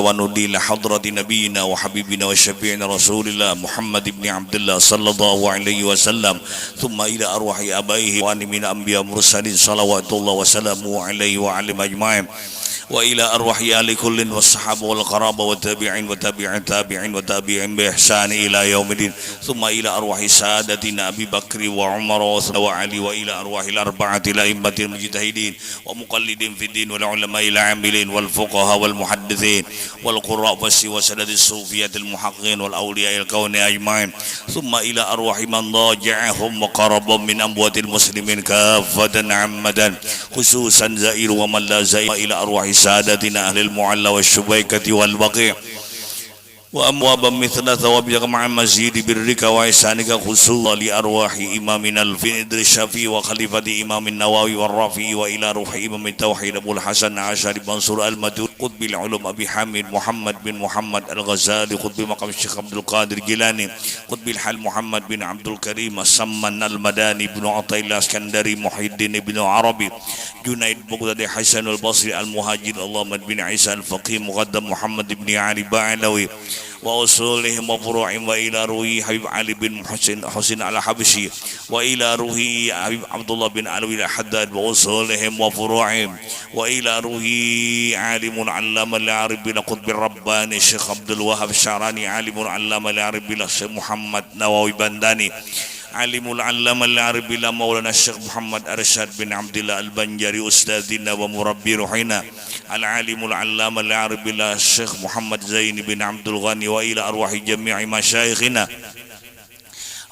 ونودي لحضرة نبينا وحبيبنا وشفيعنا رسول الله محمد بن عبد الله صلى الله عليه وسلم ثم إلى أرواح آبائه وأن من أنبياء مرسلين صلوات الله وسلامه عليه وعلى أجمعين وإلى أرواح آل كل والصحابة والقرابة والتابعين وتابع التابعين وتابعين بإحسان إلى يوم الدين ثم إلى أرواح سادتنا أبي بكر وعمر وعلي وإلى أرواح الأربعة الأئمة المجتهدين ومقلدين في الدين والعلماء العاملين والفقهاء والمحدثين والقراء وسند الصوفية المحققين والأولياء الكون أجمعين ثم إلى أرواح من ضاجعهم وقرب من أموات المسلمين كافة عامة خصوصا زائر ومن لا زائر إلى أرواح سادتنا أهل المعلى والشبيكة والبقيع وأموابا مثل ثوابك مع مزيد برك وإحسانك خصوصا لأرواح إمامنا الفندر الشافعي وخليفة إمام النووي والرافعي وإلى روح إمام التوحيد أبو الحسن عاشر منصور المدود قطب العلوم أبي حامد محمد بن محمد الغزالي قطب مقام الشيخ عبد القادر الجيلاني قطب الحال محمد بن عبد الكريم السمن المداني بن عطية الاسكندري محي الدين بن عربي جنيد بغداد حسن البصري المهاجر اللهم بن عيسى الفقيه مقدم محمد بن علي بعلوي وأصولهم وفروعهم وإلى روحي حبيب علي بن حسين على حبشي وإلى روحي حبيب عبد الله بن علوي الحداد وأصولهم وفروعهم وإلى روحي عالم علامة العارف بن قطب الرباني الشيخ عبد الوهاب الشعراني عالم علامة العارف بن الشيخ محمد نواوي بنداني علم العلامة العارف بن مولانا الشيخ محمد أرشاد بن عبد الله البنجري أستاذنا ومربي روحنا العالم العلامة العارف بن الشيخ محمد زين بن عبد الغني وإلى أرواح جميع مشايخنا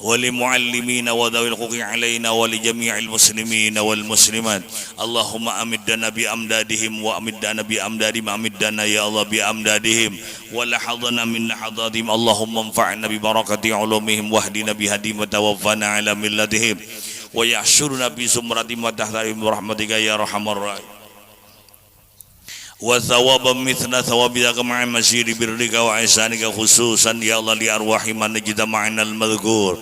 ولمعلمين وذوي الحقوق علينا ولجميع المسلمين والمسلمات اللهم أمدنا بأمدادهم وأمدنا بأمدادهم أمدنا يا الله بأمدادهم ولحظنا من لحظاتهم اللهم انفعنا ببركة علومهم واهدنا بهديهم وتوفنا على ملتهم ويحشرنا بزمرتهم وتحتهم برحمتك يا أرحم الراحمين وثوابا مثل ثوابك مع مسير برك وإحسانك خصوصا يا الله لأرواح من نجد معنا المذكور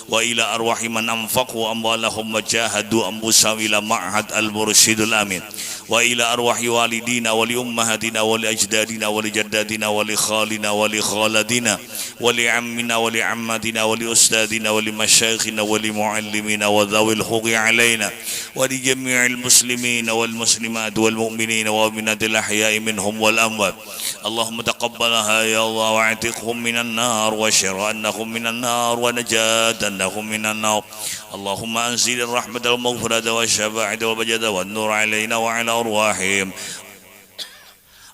وإلى أرواح من أنفقوا أموالهم وجاهدوا أنفسهم إلى معهد المرشد الأمين وإلى أرواح والدينا ولأمهاتنا ولأجدادنا ولجداتنا ولخالنا ولخالتنا ولعمنا ولعماتنا ولأستاذنا ولمشايخنا ولمعلمين وذوي الحقوق علينا ولجميع المسلمين والمسلمات والمؤمنين ومن الأحياء منهم والأموات اللهم تقبلها يا الله واعتقهم من النار وشرأنهم من النار ونجاتنهم من النار اللهم أنزل الرحمة والمغفرة والشفاعة والبجد والنور علينا وعلى أرواحهم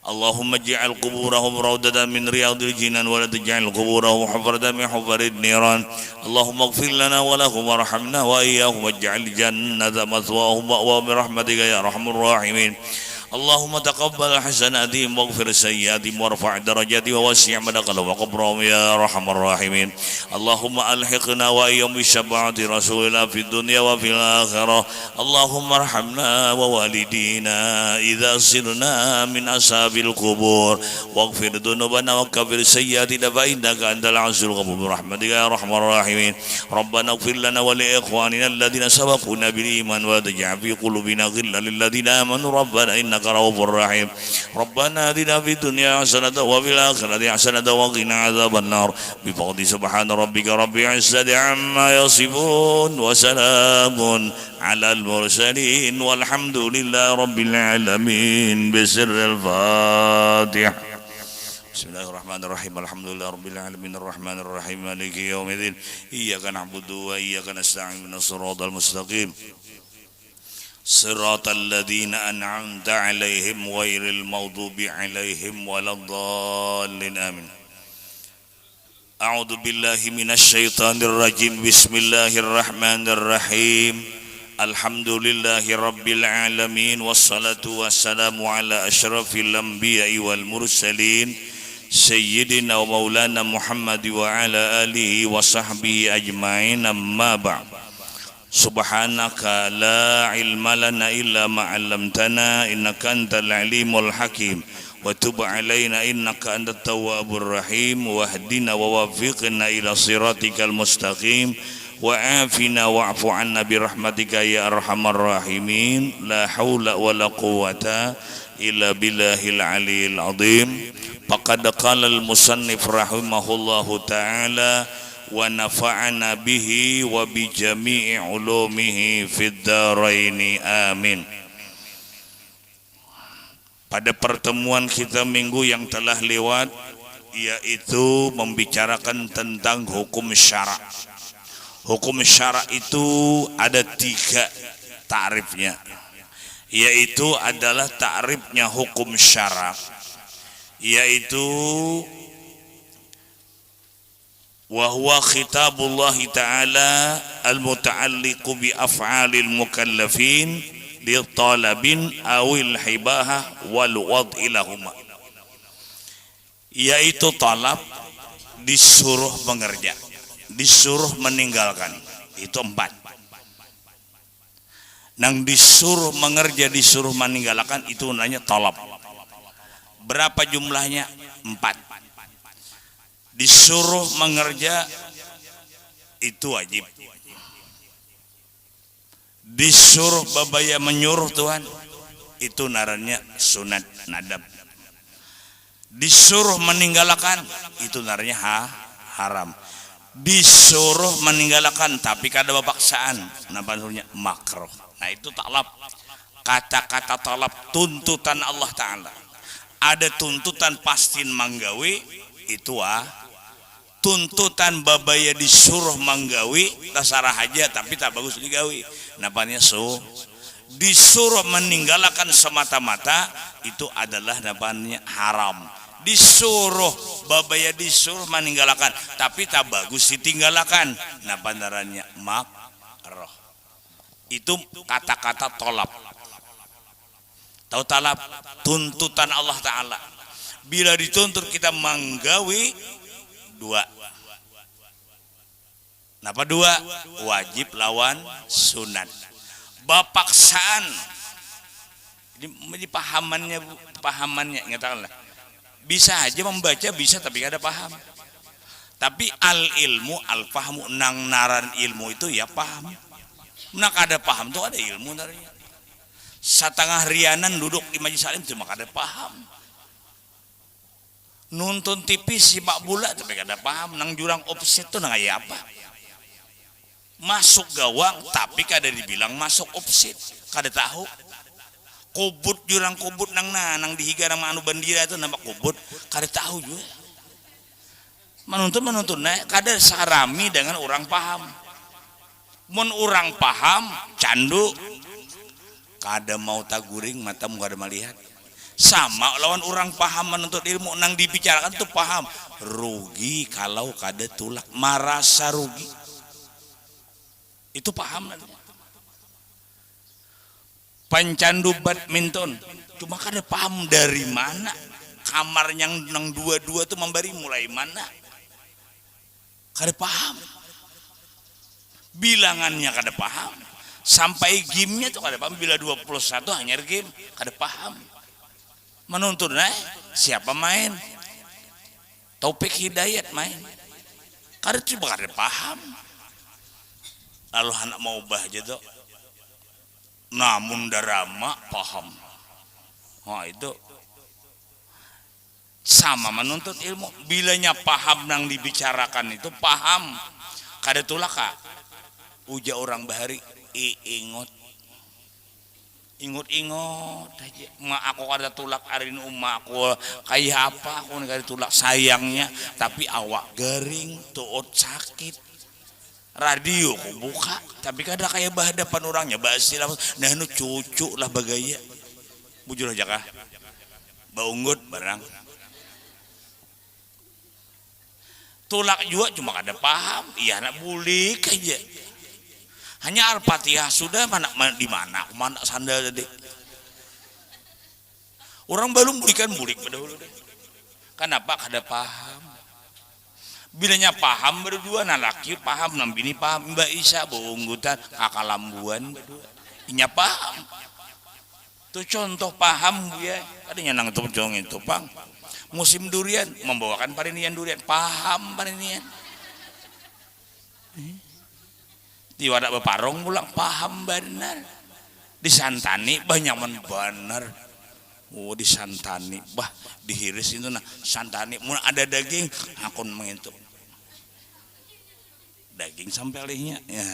اللهم اجعل قبورهم روضة من رياض الجنان ولا تجعل قبورهم حفرة من حفر النيران اللهم اغفر لنا ولهم وارحمنا وإياهم واجعل الجنة مثواهم ومأواهم برحمتك يا أرحم الراحمين اللهم تقبل حسناتهم واغفر سيئاتهم وارفع درجاتهم ووسع مدخلهم وقبرهم يا ارحم الراحمين اللهم الحقنا واياهم بشفاعة رسول الله في الدنيا وفي الاخره اللهم ارحمنا ووالدينا اذا صرنا من اصحاب القبور واغفر ذنوبنا وكفر سيئاتنا فانك انت العزيز الغفور برحمتك يا ارحم الراحمين ربنا اغفر لنا ولاخواننا الذين سبقونا بالايمان ولا تجعل في قلوبنا غلا للذين امنوا ربنا انك رؤوف رحيم ربنا آتنا في الدنيا حسنة وفي الآخرة حسنة وقنا عذاب النار بفضل سبحان ربك رب العزة عما يصفون وسلام على المرسلين والحمد لله رب العالمين بسر الفاتحة بسم الله الرحمن الرحيم الحمد لله رب العالمين الرحمن الرحيم مالك يوم الدين إياك نعبد وإياك نستعين من الصراط المستقيم صراط الذين أنعمت عليهم غير المغضوب عليهم ولا الضالين آمين أعوذ بالله من الشيطان الرجيم بسم الله الرحمن الرحيم الحمد لله رب العالمين والصلاة والسلام على أشرف الأنبياء والمرسلين سيدنا ومولانا محمد وعلى آله وصحبه أجمعين أما بعد سبحانك لا علم لنا إلا ما علمتنا إنك أنت العليم الحكيم وتب علينا إنك أنت التواب الرحيم واهدنا ووفقنا إلى صراطك المستقيم وعافنا واعف عنا برحمتك يا أرحم الراحمين لا حول ولا قوة إلا بالله العلي العظيم faqad qala al-musannif rahimahullahu ta'ala wa nafa'ana bihi wa bi jami'i ulumihi fid dharaini amin. Pada pertemuan kita minggu yang telah lewat, yaitu membicarakan tentang hukum syara. Hukum syara itu ada 3 ta'rifnya, yaitu adalah ta'rifnya hukum syara, yaitu wa huwa khitabullah ta'ala al-muta'alliqu bi af'alil mukallafin li talabin awil hibahah wal wad'i lahuma, yaitu talab, disuruh mengerja, disuruh meninggalkan. Itu 4. Nang disuruh mengerja, disuruh meninggalkan, itu namanya talab. Berapa jumlahnya? 4. Disuruh mengerja itu wajib, disuruh babaya menyuruh Tuhan itu narannya sunat nadab, disuruh meninggalkan itu narannya haram, disuruh meninggalkan tapi kada paksaan namanya makruh. Nah itu talab. Kata-kata talab tuntutan Allah Ta'ala. Ada tuntutan pastin manggawi, itu tuntutan babaya disuruh manggawi tasarah aja tapi tak bagus digawi, namanya disuruh meninggalkan semata-mata itu adalah namanya haram. Disuruh babaya disuruh meninggalkan tapi tak bagus ditinggalkan, namanya makruh. Itu kata-kata tolap. Tahu talab? Tuntutan Allah Ta'ala. Bila dituntut kita manggawi 2. Napa 2? Wajib lawan sunat. Bapaksaan. Ini pahamannya ngatakanlah. Bisa aja membaca, bisa tapi kada paham. Tapi al ilmu al fahmu, nang naran ilmu itu ya paham. Nak ada paham tuh ada ilmu darinya. Setengah rianan duduk di majelis salim cuma kada paham. Nonton TV simak bola tapi kada paham. Nang jurang offset tuh nang aya apa? Masuk gawang tapi kada dibilang masuk offset, kada tahu. Kubut jurang kubut nang dihiga nang anu bandira itu nampak kubut, kada tahu juga. Menuntun kada sarami dengan orang paham. Mun orang paham candu kada mau taguring matamu kada melihat. Sama lawan orang paham menuntut ilmu nang dibicarakan tuh paham. Rugi kalau kada tulak, merasa rugi. Itu paham. Pancandu badminton cuma kada paham dari mana kamar yang nang 2 tuh memberi mulai mana. Kada paham. Bilangannya kada paham. Sampai gamenya tuh kada paham. Bila 21 hanya game kada paham. Menuntun siapa main? Taufik Hidayat main. Kada coba kada paham. Lalu anak mau ubah aja tuh. Namun darama paham. Oh itu sama menuntut ilmu. Bilanya paham nang dibicarakan itu paham. Kada tulaka. Uja orang bahari ingot aja. Ma aku kada tulak arin aku kayak apa aku kada tulak sayangnya tapi awak garing tuot sakit. Radio ku buka tapi kada kayak bahadapan orangnya basi lah. Nah nu cucu lah bagaya. Bujur aja kah? Baunggut barang. Tulak juga cuma kada paham. Iya nak bulik aja. Hanya Al-Fatihah sudah mana di mana sandal tadi. Orang belum bulik pada dulu deh. Kenapa kada paham? Bilanya paham berdua, nah laki paham, nah bini paham, Mbak Isa bunggutan, kakak lambuan berdua, inya paham. Itu contoh paham ya, adanya nang tujong itu pang. Musim durian membawakan parinian durian, paham parinian. Tiwada beparong pulang paham benar. Disantani banyak men benar. Oh disantani, bah dihiris itu nah santani. Mun ada daging, akun mengentu. Daging sampai lehnya. Ya.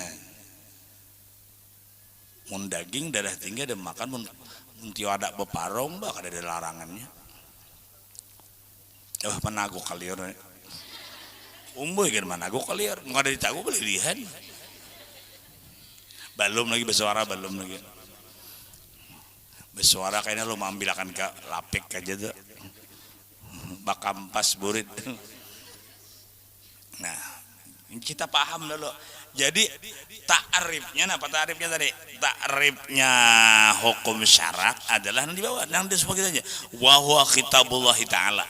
Mun daging darah tinggi ada makan, mun tio ada beparong, bah ada larangannya. Panago kalian. Umboy kan manago kalian, nggak ada ditago kelilihan. Belum lagi bersuara, belum lagi. Bersuara kayaknya lu ambilakan ke lapik aja tuh. Bakampas burit. Nah, kita paham dulu. Jadi ta'rifnya apa ta'rifnya tadi? Ta'rifnya hukum syarak adalah yang di bawah, yang disebut kita aja. Wa huwa kitabullah ta'ala.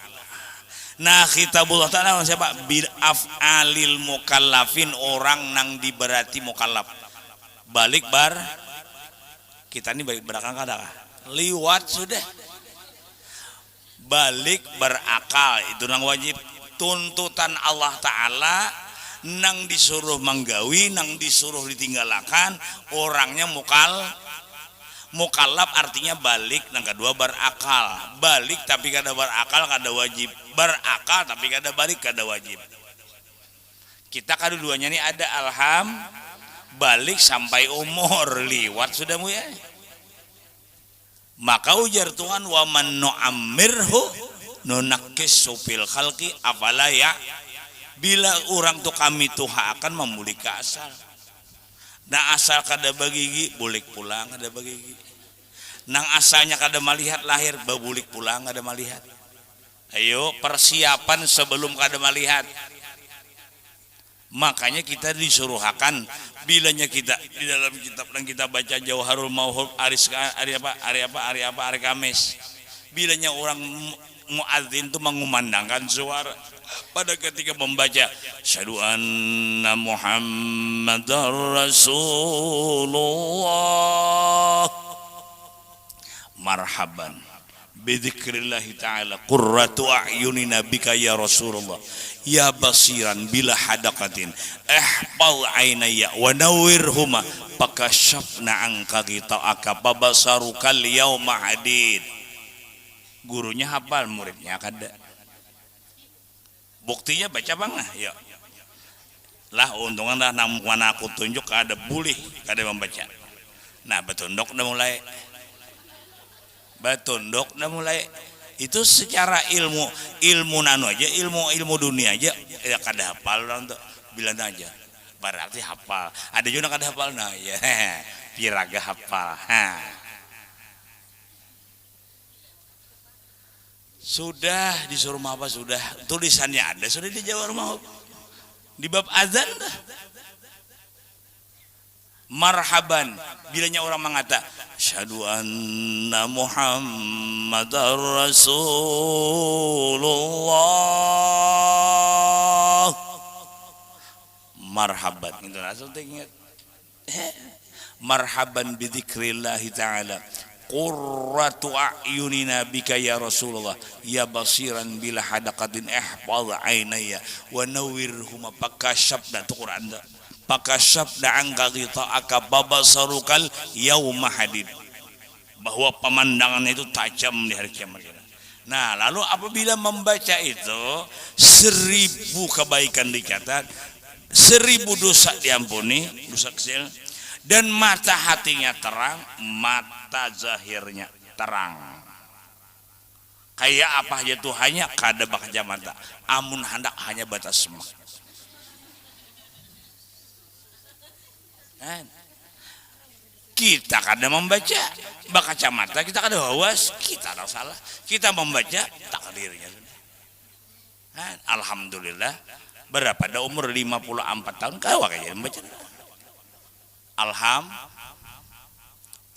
Nah, kitabullah ta'ala siapa? Bil af'alil mukallafin, orang nang diberati mukallaf. Balik bar kita ini balik berakal kada liwat sudah balik berakal itu nang wajib tuntutan Allah Ta'ala nang disuruh menggawi nang disuruh ditinggalkan orangnya mukallaf artinya balik nang kedua berakal balik tapi kada berakal kada wajib berakal tapi kada balik kada wajib kita kedua-duanya ini ada balik sampai umur liwat sudah mu ya. Maka ujar Tuhan wa man nu'ammirhu nunakkis fil khalqi afala ya. Bila orang tuh kami Tuhan akan memulih ke asal. Nah asal kada bagigi bulik pulang kada bagigi. Nang asalnya kada melihat lahir babulik pulang kada melihat. Ayo persiapan sebelum kada melihat. Makanya kita disuruhkan bilanya kita di dalam kitab yang kita baca Jauharul Mauhub hari Kamis bilanya orang muadzin itu mengumandangkan suara pada ketika membaca syahadu anna Muhammadar Rasulullah marhaban bidzikrillahi ta'ala qurratu a'yunina bika ya Rasulullah ya basiran bila hadaqatin ihfal aynaya wa nawwirhuma pakashafna anka ghita'aka babasarukal yauma hadid. Gurunya hafal, muridnya kada. Buktinya baca bangah ya. Lah untungnya dah namun aku tunjuk ada boleh kada membaca. Nah betunduk dah mulai. Betunduk dah mulai. Itu secara ilmu nano aja ilmu dunia aja ya kada hafal untuk bilang aja berarti hafal ada juga kada hafal nah ya piraga hafal sudah disuruh apa sudah tulisannya ada sudah dijawab mau di bab azan dah marhaban bilanya orang mengata syahadu anna Muhammadar Rasulullah marhaban itu langsung ingat marhaban bidzikrillahi ta'ala qurratu a'yunina bika ya Rasulullah ya basiran bila hadaqatin ihfaz aynaya wa nawwirhuma pakashafna itu Quran pakashafna anka ghita'aka babasarukal yauma hadid bahwa pemandangannya itu tajam di hari kiamat. Nah lalu apabila membaca itu 1000 kebaikan dicatat 1000 dosa diampuni dosa kecil dan mata hatinya terang mata zahirnya terang kayak apa aja tuh hanya kada bakaja mata amun hendak hanya batas semak. Kita kadang membaca kacamata kita kadang hawas kita ada salah kita membaca takdirnya alhamdulillah berapa ada umur 54 tahun kau kayak membaca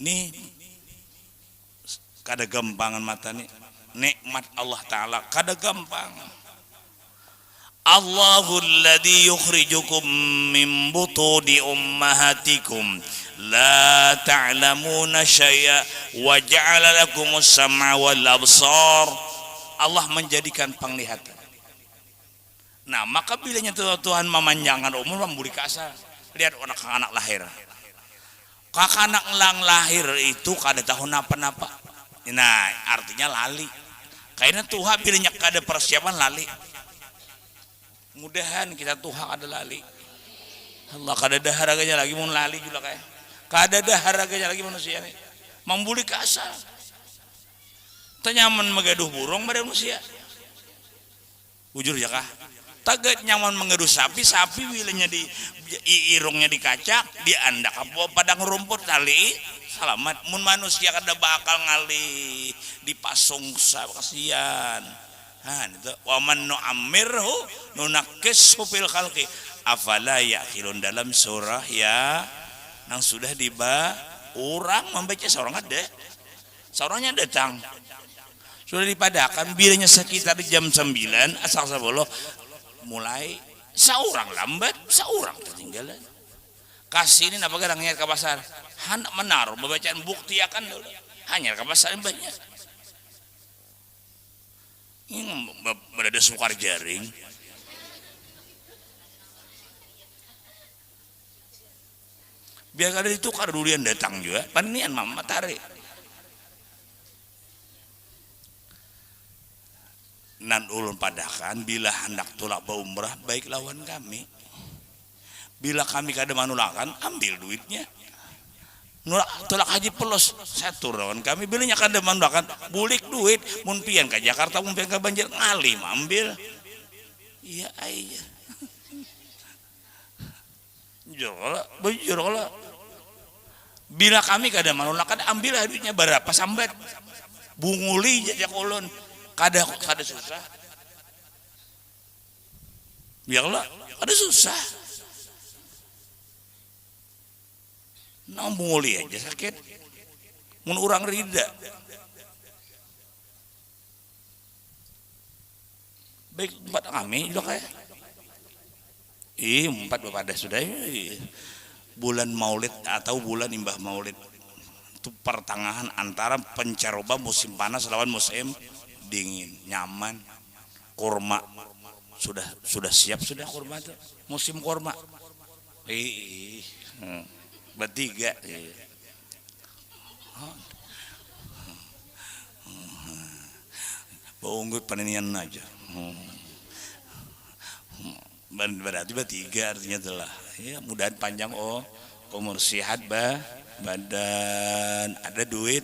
nih kada gampangan mata nih nikmat Allah Ta'ala kada gampang Allahul ladzi yukhrijukum min butuni ummahatikum la ta'lamuna syai'a wa ja'ala lakumus sam'a wal absar. Allah menjadikan penglihatan. Nah, maka bilanya Tuhan memanjangkan umur memberi kasar. Lihat anak lahir. Kakak anak lang lahir itu kada tahu napa-napa. Nah artinya lali karena Tuhan pilihnya kada persiapan lali. Mudahan kita Tuhan ada lali. Allah kada ada haraganya lagi mun lali juga kayak kada ada haraganya lagi manusia nih membuli kasar tanyaman megaduh burung pada manusia ujur ya kah tagat nyaman mengaduh sapi wilayahnya di irungnya dikacak diandak apa padang rumput kali selamat mun manusia kada bakal ngali dipasung kasihan. Nah, itu waman no amirhu nunakis fil khalqi afala yaqilun dalam surah ya nang sudah diba orang membaca seorang ada seorangnya datang sudah dipadakan bilanya sekitar jam 9 asal 10 mulai seorang lambat seorang tertinggalan kasih ini apa kadang nyari ke pasar hendak menaruh bacaan bukti akan dulu hanya ke pasar banyak ini berada sukar jaring biar kada ditukar durian datang juga panian mama tarik nan ulun padakan bila hendak tulak umrah baik lawan kami bila kami kada manulakan ambil duitnya nulak tulak haji pelos satu lawan kami bilanya kada manulakan bulik duit mun pian ke Jakarta mun pian ke Banjar ngali ambil iya iya jorok bila kami kada manulakan ambil duitnya berapa sambat bunguli jajak ulun kada susah biarlah kada susah nambung uli aja sakit mun urang rida baik empat kami juga kayak empat pada sudah bulan maulid atau bulan imbah maulid itu pertengahan antara pencaroba musim panas lawan musim dingin nyaman kurma sudah siap sudah kurma itu musim kurma bertiga unggut paninian aja berarti bertiga artinya telah ya mudahan panjang umur sehat badan ada duit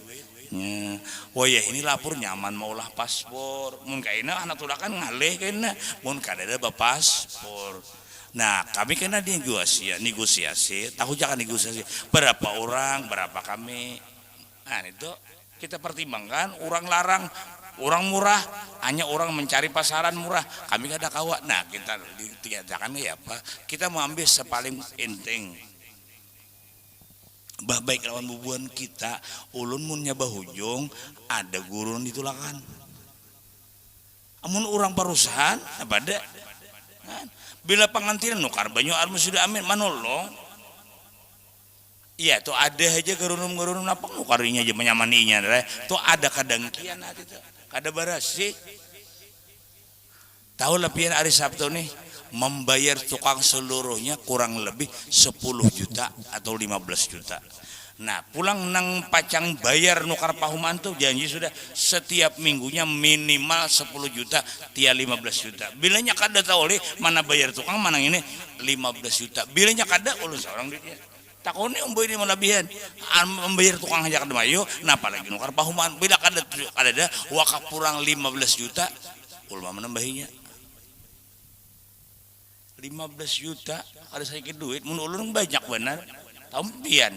oh ya ini lapor nyaman maulah paspor mun kaina anak tulah kan ngalih kaina mun kada ada paspor. Nah kami kena negosiasi tahu jangan negosiasi berapa orang berapa kami nah itu kita pertimbangkan orang larang orang murah hanya orang mencari pasaran murah kami kada kawa nah kita ditinggalkan ya apa kita mau ambil sepaling penting baik lawan bubuan kita ulun mun nyabah hujung ada gurun ditulakan amun orang perusahaan apa ada bila pengantinan nukar banyak armus sudah amin manolong iya tuh ada aja gerunum apa nukarinya aja menyamaninya tuh ada kadangkian ada tuh kada barasi tahu lepian hari Sabtu nih membayar tukang seluruhnya kurang lebih 10 juta atau 15 juta. Nah pulang nang pacang bayar nukar pahuman tuh janji sudah setiap minggunya minimal 10 juta tia 15 juta bilanya kada tahu oleh mana bayar tukang mana ini 15 juta bilanya kada ulun seorang dia takoni umbo ini melebihan membayar tukang aja kada mayo nah apalagi nukar pahuman bila kada ada wakaf kurang 15 juta ulama menambahinya 15 juta ada sedikit duit mun ulun banyak benar tampian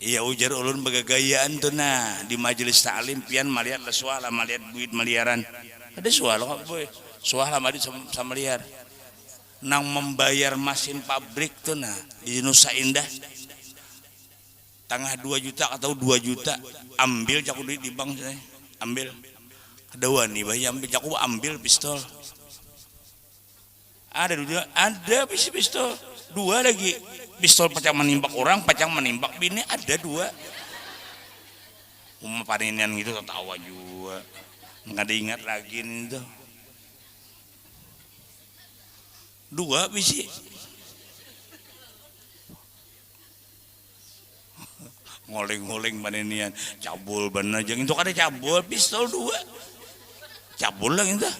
iya ujar ulun bagagayaan tuh nah di majelis taklim pian malihat lah suala malihat duit miliaran ada suala kok boy suala mali sama liar nang membayar mesin pabrik tuh nah di Nusa Indah tengah 2 juta atau 2 juta ambil jaku duit di bank saya ambil ada wani bayi ambil jaku ambil pistol ada dua ada pistol 2 lagi pistol pacang menembak orang pacang menembak bini ada 2 paninian gitu tertawa juga nggak diingat lagi nih tuh 2 bisi ngoleng-ngoleng manenian cabul bener jeung itu kada cabul pistol 2 cabul lah itu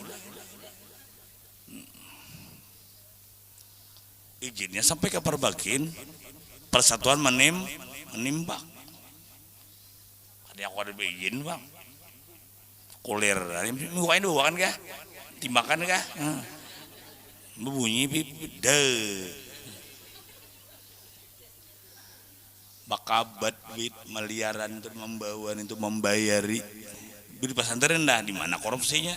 izinnya sampai ke Perbakin Persatuan menimbang ada yang ada izin bang kulir mingguin 2 kan kah timbakan kah berbunyi deh bakabat duit miliaran untuk membawa itu membayari di pesantren dah di mana korupsinya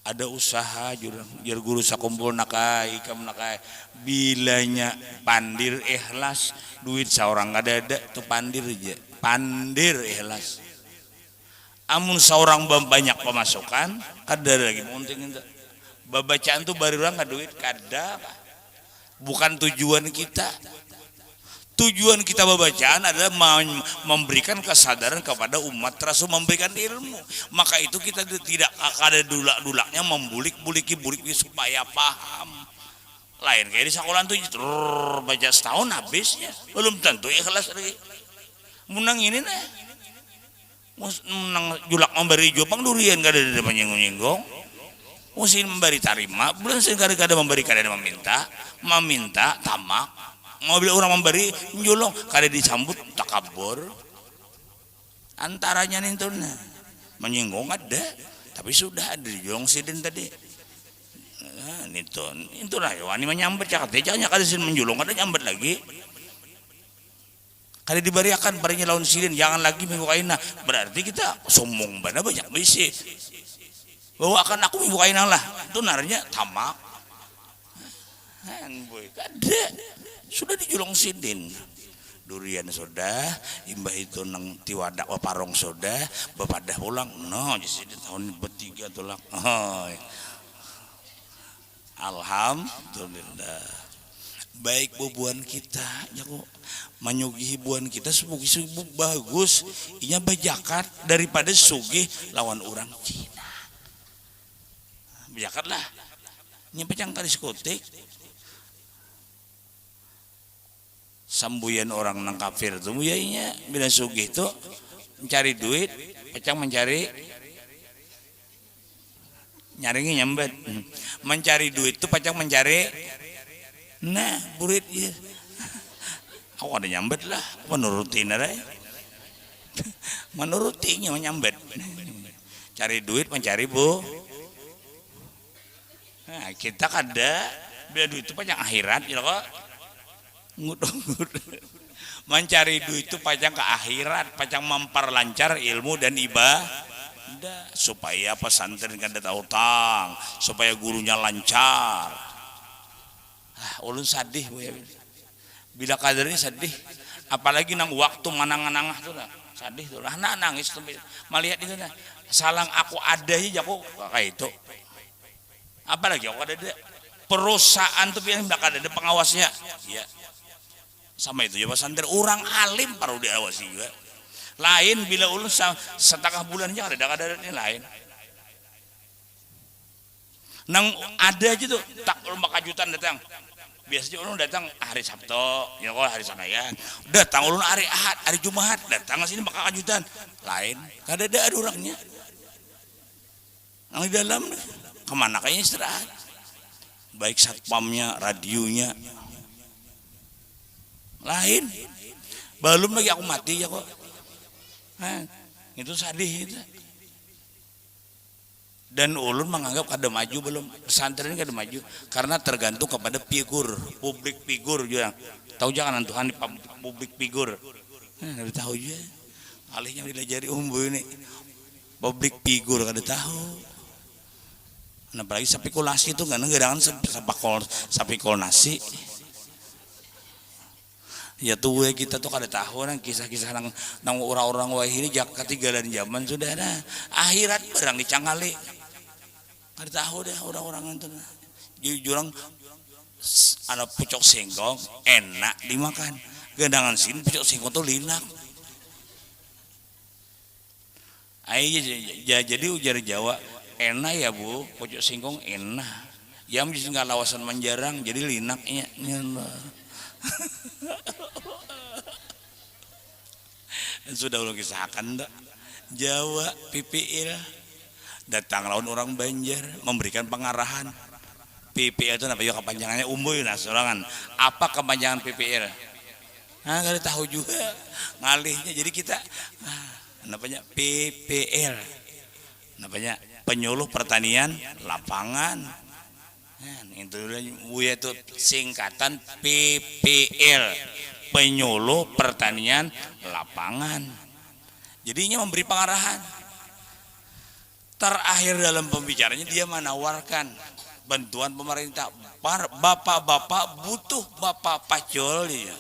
ada usaha jurang jar guru sakumpul nakai ikam nakai bilanya pandir ikhlas duit seorang ada tuh pandir aja pandir ikhlas amun seorang banyak pemasukan kada lagi penting itu babacaan tuh baru orang duit kada bukan tujuan kita babacaan adalah memberikan kesadaran kepada umat terus memberikan ilmu maka itu kita tidak ada dulak-dulaknya membulik-buliki supaya paham lain kayak di sekolah tuh baca setahun habisnya belum tentu ikhlas lagi menang ini nih menang julak memberi jopang durian gak ada menyinggung-nyinggung mesti memberi tarima belum sekali-kali memberi kada meminta tamak mobil orang memberi njulung kada disambut takabur antaranya nih tuh menyinggung ada tapi sudah ada di jolong sidin tadi nah, itu lah wani menyambet cakap jangan kada sin menjulung kada nyambet lagi kada diberiakan parinya lawan sidin jangan lagi minggu kaina berarti kita sombong bana banyak bisi bahwa akan aku minggu kaina lah itu narnya tamak kada sudah dijulung sidin durian sudah imbah itu nang tiwadak waparong sudah bapadah ulang no jadi tahun bertiga tulak alhamdulillah baik bubuan kita jago menyugi hibuan kita semugi sibuk bagus inya bajakat daripada sugih lawan orang Cina bajakat lah nyempecang kali skotik sambuyan orang nang kafir tuh muyainya bila sugih tuh mencari duit pecang mencari nyaringi nyambet mencari duit tuh pecang mencari nah burit ya aku ada nyambet lah menurutin aja menurutinya menyambet cari duit mencari bu nah kita kada bila duit itu pecang akhirat ya kok mencari duit itu pacang ke akhirat pacang memperlancar ilmu dan ibadah supaya pesantren kada tahu tang supaya gurunya lancar ulun sadih bila kadernya sadih apalagi nang waktu manang-nangah tuh lah sadih tuh lah nangis tuh melihat itu lah salang aku ada aja aku kayak itu apalagi aku ada perusahaan tuh yang ada pengawasnya ya sama itu ya pesantren orang alim perlu diawasi juga lain bila ulun setengah bulan aja ada ini lain nang ada aja tuh tak ulun kejutan datang biasanya ulun datang hari Sabtu ya kalau hari Senin datang ulun hari Ahad hari Jumat datang ke sini bakal kejutan lain kada ada orangnya yang di dalam kemana kayaknya istirahat baik satpamnya radionya lain belum lagi aku mati ya kok itu sadih itu. Dan ulun menganggap kada maju belum pesantren kada maju karena tergantung kepada figur publik figur juga tahu jangan Tuhan di publik figur kada tahu juga alihnya dilajari umbu ini publik figur kada tahu nah apalagi spekulasi itu kadang-kadang spekulasi ya tuh kita tuh kada tahu nang kisah-kisah nang orang-orang wah ini ketinggalan zaman sudah ada akhirat barang dicanggali kada tahu deh orang-orang itu jurang ada pucuk singkong enak dimakan gandangan sini pucuk singkong tuh linak jadi ujar Jawa enak ya bu pucuk singkong enak Jam bisa nggak lawasan menjarang jadi linaknya. Sudah ulang kisahkan dah. Jawa PPL datang lawan orang Banjar memberikan pengarahan. PPL itu apa ya kepanjangannya umum nah sorangan. Apa kepanjangan PPL? Nah, nggak tahu juga ngalihnya. Jadi kita namanya PPL. Namanya penyuluh pertanian lapangan. Nah, itu singkatan PPL. Penyuluh pertanian lapangan. Jadinya memberi pengarahan. Terakhir dalam pembicaranya dia menawarkan bantuan pemerintah. Bapak-bapak butuh bapak pacul ya.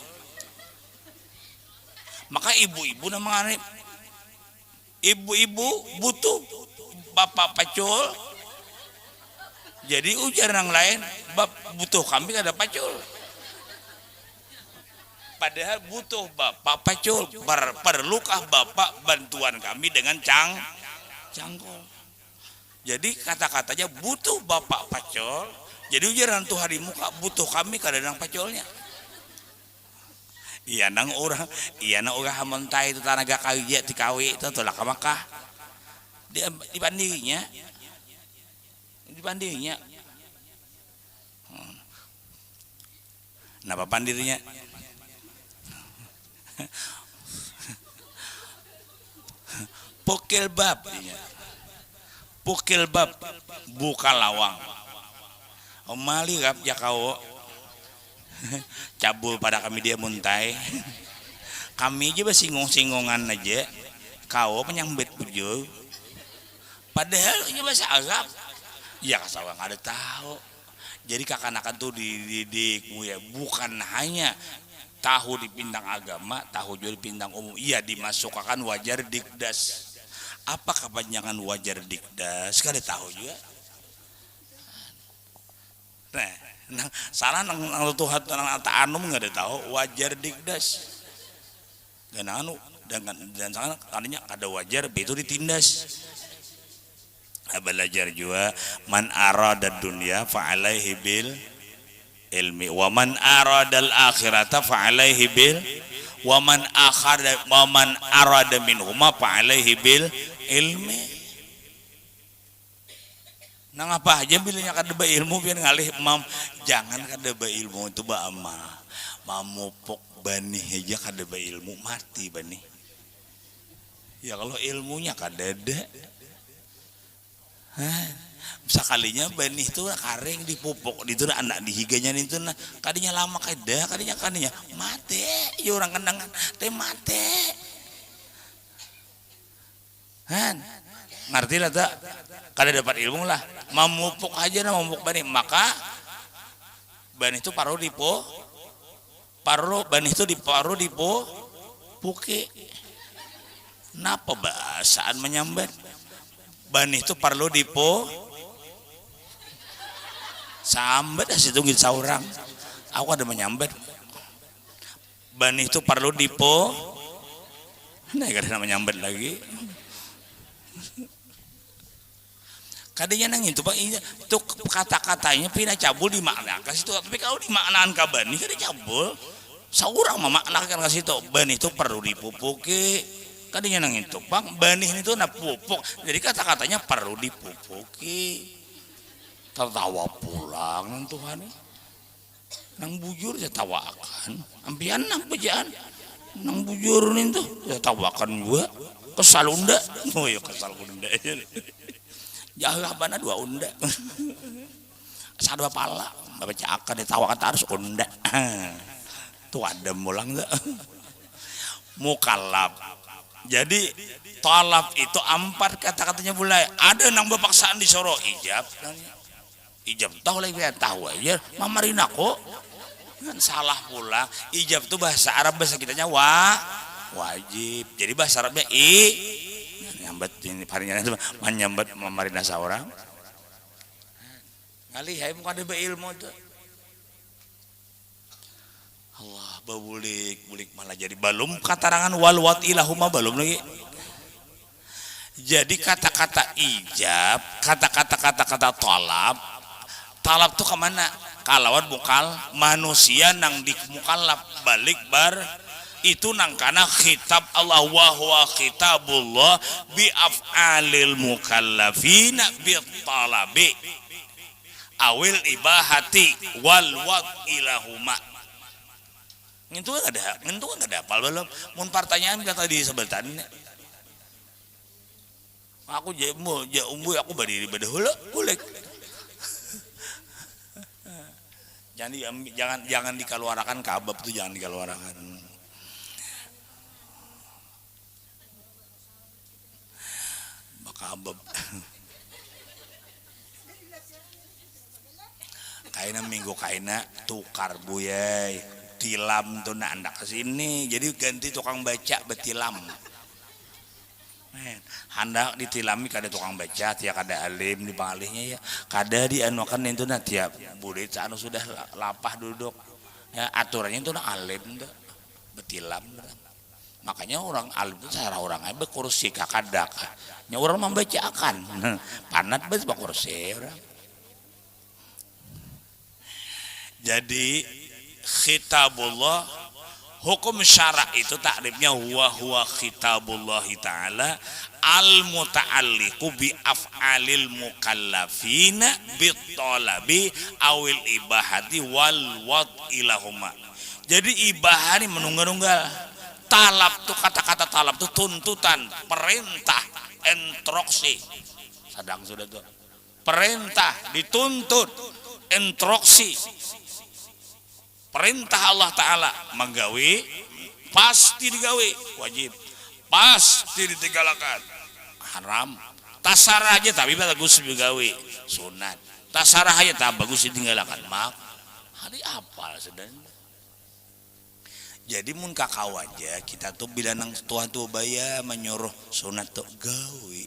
Maka ibu-ibu namanya ibu-ibu butuh bapak pacul. Jadi ujar yang lain butuh kami ada pacul. Padahal butuh bapak pacul. Perlukah bapak bantuan kami dengan cangkul. Jadi kata-katanya butuh bapak pacul. Jadi ujaran tuh hari muka butuh kami kadang paculnya. Iya nang orang hamontai itu tanaga kawi tikawi itu tuh lah kamakah dibandingnya napa pandirnya pokil bab buka lawang omali kap ya kau cabul pada kami dia muntai kami aja singgung-singgungan aja kau penyambit pujo padahal ini bahasa Arab ya kasawang ada tahu jadi kakak-kakak tuh dididik ya bukan hanya tahu di pindang agama tahu juga di pindang umum iya dimasukkan wajar dikdas apa kepanjangan wajar dikdas kada tahu juga nah salah nang tuhan nang anum nggak ada tahu wajar dikdas dan anu dan sangat tadinya ada wajar itu ditindas belajar juga man arada dunya fa alaihi bil ilmi wa man arada al akhirata fa alaihi bil wa man arada minhuma fa alaihi bil ilmi. Nang apa aja bilanya kadeba ilmu biar ngalih jangan kadeba ilmu itu ba amal mamupok bani aja kadeba ilmu mati bani ya kalau ilmunya kadada sekalinya bani itu karing dipupuk itu anak dihiganya itu nah kadinya lama kadinya mati ya orang kendangan teh mati ngerti lah tak kada dapat ilmu lah memupuk aja nah memupuk bani maka bani itu bani itu puki napa bahasaan menyambat bani itu perlu sambat situ gitu saurang aku ada menyambat bani itu perlu nah kada menyambat lagi kadanya nang itu pak itu kata-katanya pina cabul dimakna ke situ tapi kalau dimaknaan ka bani kada cabul saurang memaknakan ke situ bani itu perlu dipupuki kadanya nang itu pak bani itu na pupuk jadi kata-katanya perlu dipupuki tertawa pulang nang Tuhan nang bujur ya tawakan ampian nang pejaan nang bujur itu ya tawakan gua kesal unda oh ya kesal unda jalah bana dua unda sadua pala bapak cakar ditawakan harus unda tuh ada mulang enggak mukallaf jadi talab itu 4 kata-katanya mulai ada nang berpaksaan disoro ijab tahu lagi tahu aja mamarin aku kan salah pula ijab itu bahasa Arab bahasa kitanya wajib jadi bahasa Arabnya nyambat ini parinya itu menyambat memarina seorang ngalih hai muka ada ilmu tuh Allah babulik malah jadi belum katarangan wal watilahuma belum lagi jadi kata-kata ijab kata-kata talab talab tuh kemana? Kalawan mukal manusia nang di mukallaf balik bar itu nang kana kitab Allah wa huwa kitabullah bi af'alil mukallafina bi talabi awil ibahati wal wad ilahuma. Ngintu enggak ada apal belum mun pertanyaan kata di sebetan aku jemu aku berdiri heula golek. Jangan dikeluarkan kabab tuh, jangan dikeluarkan. Kabab. Kaina minggu kaina tukar buyai. Tilam tuh nak anda kesini, jadi ganti tukang baca betilam. Hendak ditilami kada tukang baca, tiap kada alim di pangalihnya ya, kada dianukan itu na tiap bulit anu sudah lapah duduk ya aturannya itu na alim tuh betilam. Makanya orang alim itu cara orang aja berkursi kakadak, nya orang membacakan panat bes berkursi orang. Jadi kitabullah hukum syara itu takrifnya huwa kitabullah ta'ala al muta'alliqu bi af'alil mukallafina bit talabi awil ibahati wal wad ilahuma. Jadi ibahani menunggal-nunggal. Talab tuh kata-kata talab tuh tuntutan, perintah, instruksi. Sadang sudah tuh. Perintah, dituntut, instruksi. Perintah Allah Ta'ala menggawe pasti digawe wajib, pasti ditinggalkan haram. Tasarah aja tapi bagus digawe sunat, tasarah aja tak bagus ditinggalkan mak hari apal sebenarnya. Jadi mun kakau aja kita tuh bila nang tua baya menyuruh sunat tuh gawe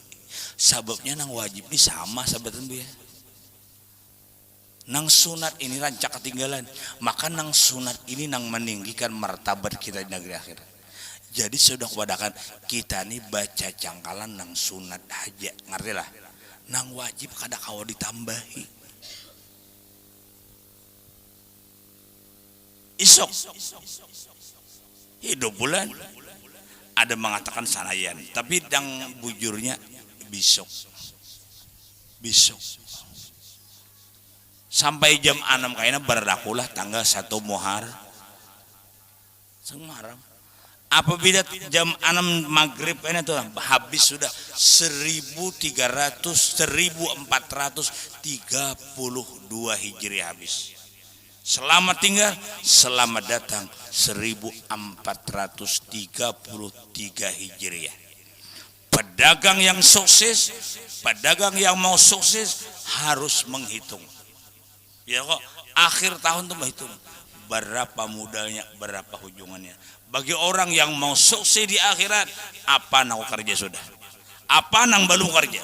sababnya nang wajib ini sama sebetulnya ya. Nang sunat ini rancak ketinggalan, maka nang sunat ini nang meninggikan martabat kita di negeri akhirat. Jadi sudah wadakan kita nih baca cangkalan nang sunat aja, ngerti lah. Nang wajib kada kawa ditambahi. Isok hidup bulan ada mengatakan sanayan, tapi yang bujurnya besok. Sampai jam 6 kayaknya berlakulah tanggal 1 Muharram. Apabila jam 6 maghrib kayaknya tuh habis sudah 1432 Hijriah habis. Selamat tinggal, selamat datang 1433 Hijriah. Pedagang yang sukses, pedagang yang mau sukses harus menghitung. Ya kok akhir tahun tuh menghitung berapa modalnya, berapa ujungannya. Bagi orang yang mau sukses di akhirat, apa nang kerja sudah, apa nang belum kerja.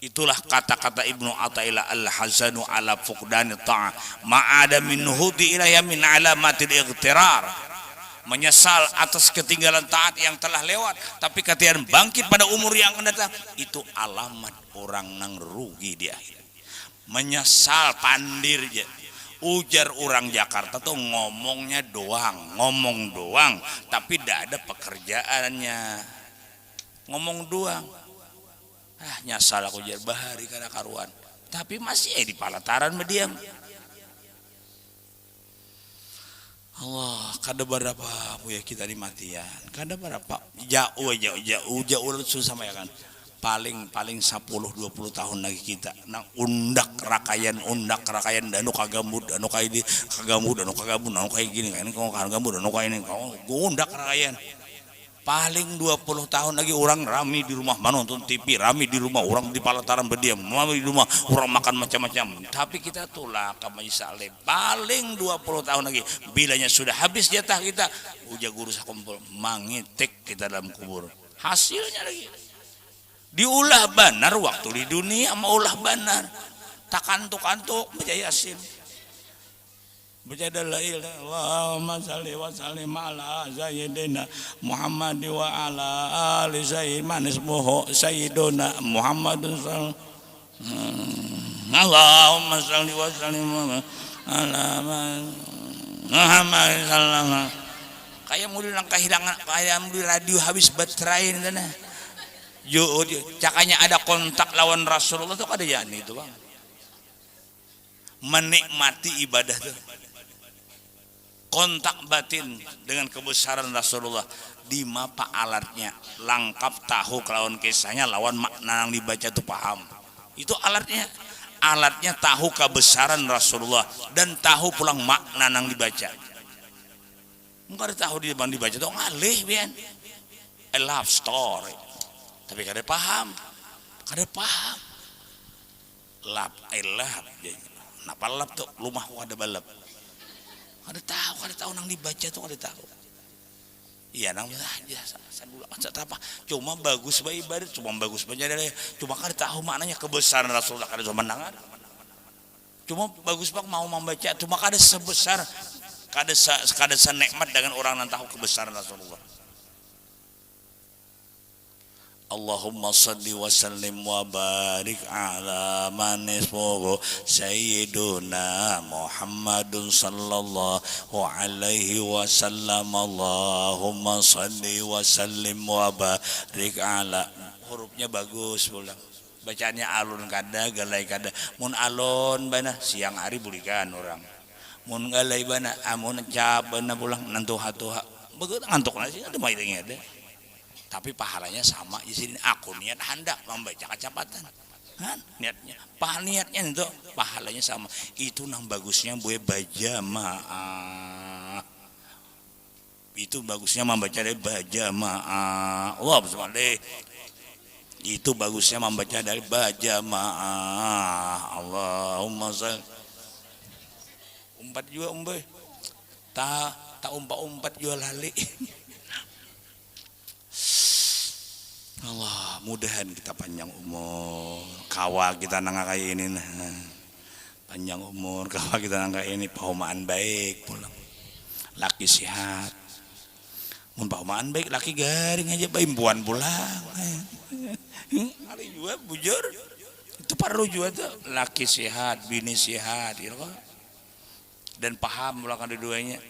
Itulah kata-kata Ibnu Athaillah al-hazanu ala fuqdani ta'ah ma'ada min hudi ilayya min alamatil ightirar. Menyesal atas ketinggalan taat yang telah lewat, tapi ketika bangkit pada umur yang akan datang, itu alamat orang nang rugi di akhirat. Menyesal pandir aja. Ujar orang Jakarta tuh ngomong doang, tapi tidak ada pekerjaannya. Ngomong doang. Nyesal aku jar bahari karena karuan. Tapi masih di palataran mediam. Allah, kada berapa ya kita dimatian. Kada berapa jauh susah ya kan. Paling 10-20 tahun lagi kita nang undak rakayan danu kagambud anu kayak gini kan kau kagambud anu kayak ini kau undak rakayan. Paling 20 tahun lagi orang rame di rumah nonton TV, rame di rumah orang di palataran berdiam, rame di rumah orang makan macam-macam. Tapi kita tolak kama Salim. Paling 20 tahun lagi bilanya sudah habis jatah kita, uja guru sakumpul mangitik kita dalam kubur. Hasilnya lagi diulah banar waktu di dunia mau ulah banar tak kantuk baca Yasin baca dalail Allahumma shalli wa sallim ala sayyidina Muhammad wa ala ali sayyidina Muhammadun sallallahu Allahumma shalli wa sallim ala Muhammad sallallahu. Kayak mulai lang kahilangan, kayak mulai radio habis baterai dan yo cakanya ada kontak lawan Rasulullah tuh ada ya itu bang. Menikmati ibadah tuh. Kontak batin dengan kebesaran Rasulullah. Di mapa alatnya lengkap tahu kelawan kisahnya lawan makna yang dibaca itu paham. Itu alatnya tahu kebesaran Rasulullah dan tahu pulang makna yang dibaca. Enggak ada tahu di bang dibaca tuh ngalih bian. A love story. Tapi kada paham. Lap, lap. Napa lap tuh rumah ada balap. Kada tahu nang dibaca tuh kada tahu. Iya nang aja apa cuma bagus bae ibarat cuma bagus baca dari cuma kada tahu maknanya kebesaran Rasulullah kada cuma mendengar. Cuma bagus bang mau membaca cuma kada sebesar kada senikmat dengan orang yang tahu kebesaran Rasulullah. Allahumma salli wa sallim wa barik ala man ismuhu sayyiduna Muhammadun sallallahu alaihi wasallam. Allahumma salli wa sallim wa barik ala. Hurufnya bagus pulang. Bacaannya alun kada galai kada. Mun alun bana siang hari bulikan orang. Mun galai bana amun cap bana pulang nantuha-tuha. Begitu ngantuk nasi ada mailingnya ada. Tapi pahalanya sama di sini aku niat hendak membaca kecepatan kan niatnya niatnya itu pahalanya sama itu nang bagusnya buat bajamaah itu bagusnya membaca dari bajamaah Allah bismillah itu bagusnya membaca dari bajamaah Allahumma shalli umpat juga umboy tak umpat juga lali. Allah mudahan kita panjang umur kawa kita nang kayak ini nah. Panjang umur kawa kita nang kayak ini pahumaan baik pulang laki sehat mun pahumaan baik laki garing aja baimpuan pulang hari juga bujur itu perlu juga tuh laki sehat bini sehat gitu kan dan paham pulang kedua-duanya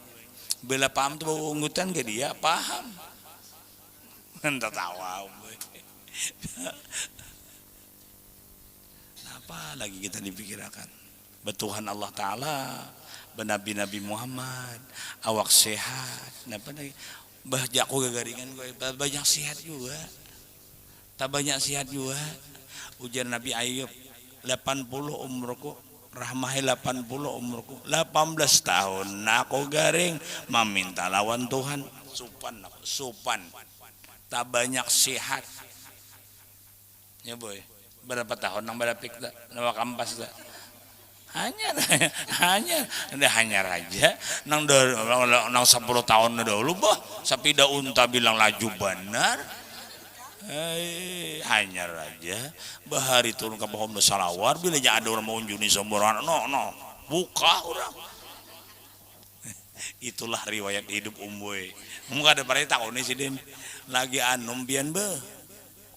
bela paham tuh bau unggutan ke dia paham entah tawa apa lagi kita dipikirkan betuhan Allah Ta'ala benabi-nabi Muhammad awak sehat apa lagi bahjaku gagaringan gue banyak sehat juga tak banyak sehat juga ujar Nabi Ayub 80 umurku rahmahi 80 umurku 18 tahun aku garing meminta lawan Tuhan supan tak banyak sehat ya boy berapa tahun nang berapa tak nama kampas tak hanya raja nang 10 tahun dahulu bah sapida unta bilang laju benar hanya raja bahari turun ke pohon salawar bila ada orang mau unjuni semburan no buka orang itulah riwayat hidup umboy muka ada pada tahun ini sih lagi anum bian be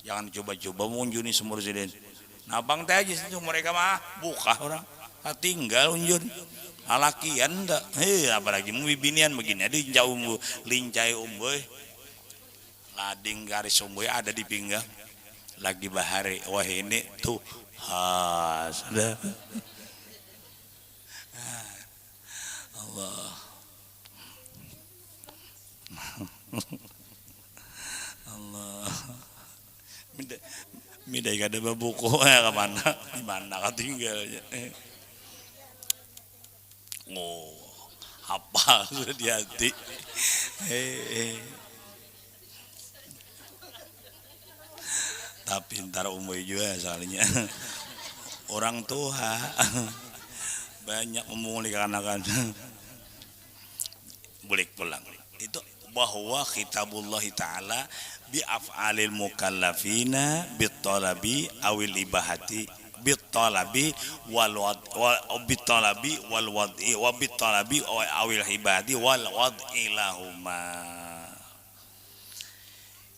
jangan coba-coba mengunjuni sumur siden. Nah bang teh aja situ mereka mah buka orang, tinggal unjun, alakian dah. Apalagi mau binian begini, ada jauh lincai umboy, lading garis umboy ada di pinggang, lagi bahari, wah ini tuh, sudah. Allah. Allah. Midai kada babuku ke mana? Di mana ka tinggalnya? Oh, apa sudah di hati? Tapi ntar umboy juga soalnya orang tua banyak memulih anak-anak boleh pulang itu bahwa kitabullah ta'ala bi af'alil mukallafina bitalabi awil ibahati bitalabi wal bitalabi wal wad'i wa bitalabi awil ibadi wal wad'i lahuma.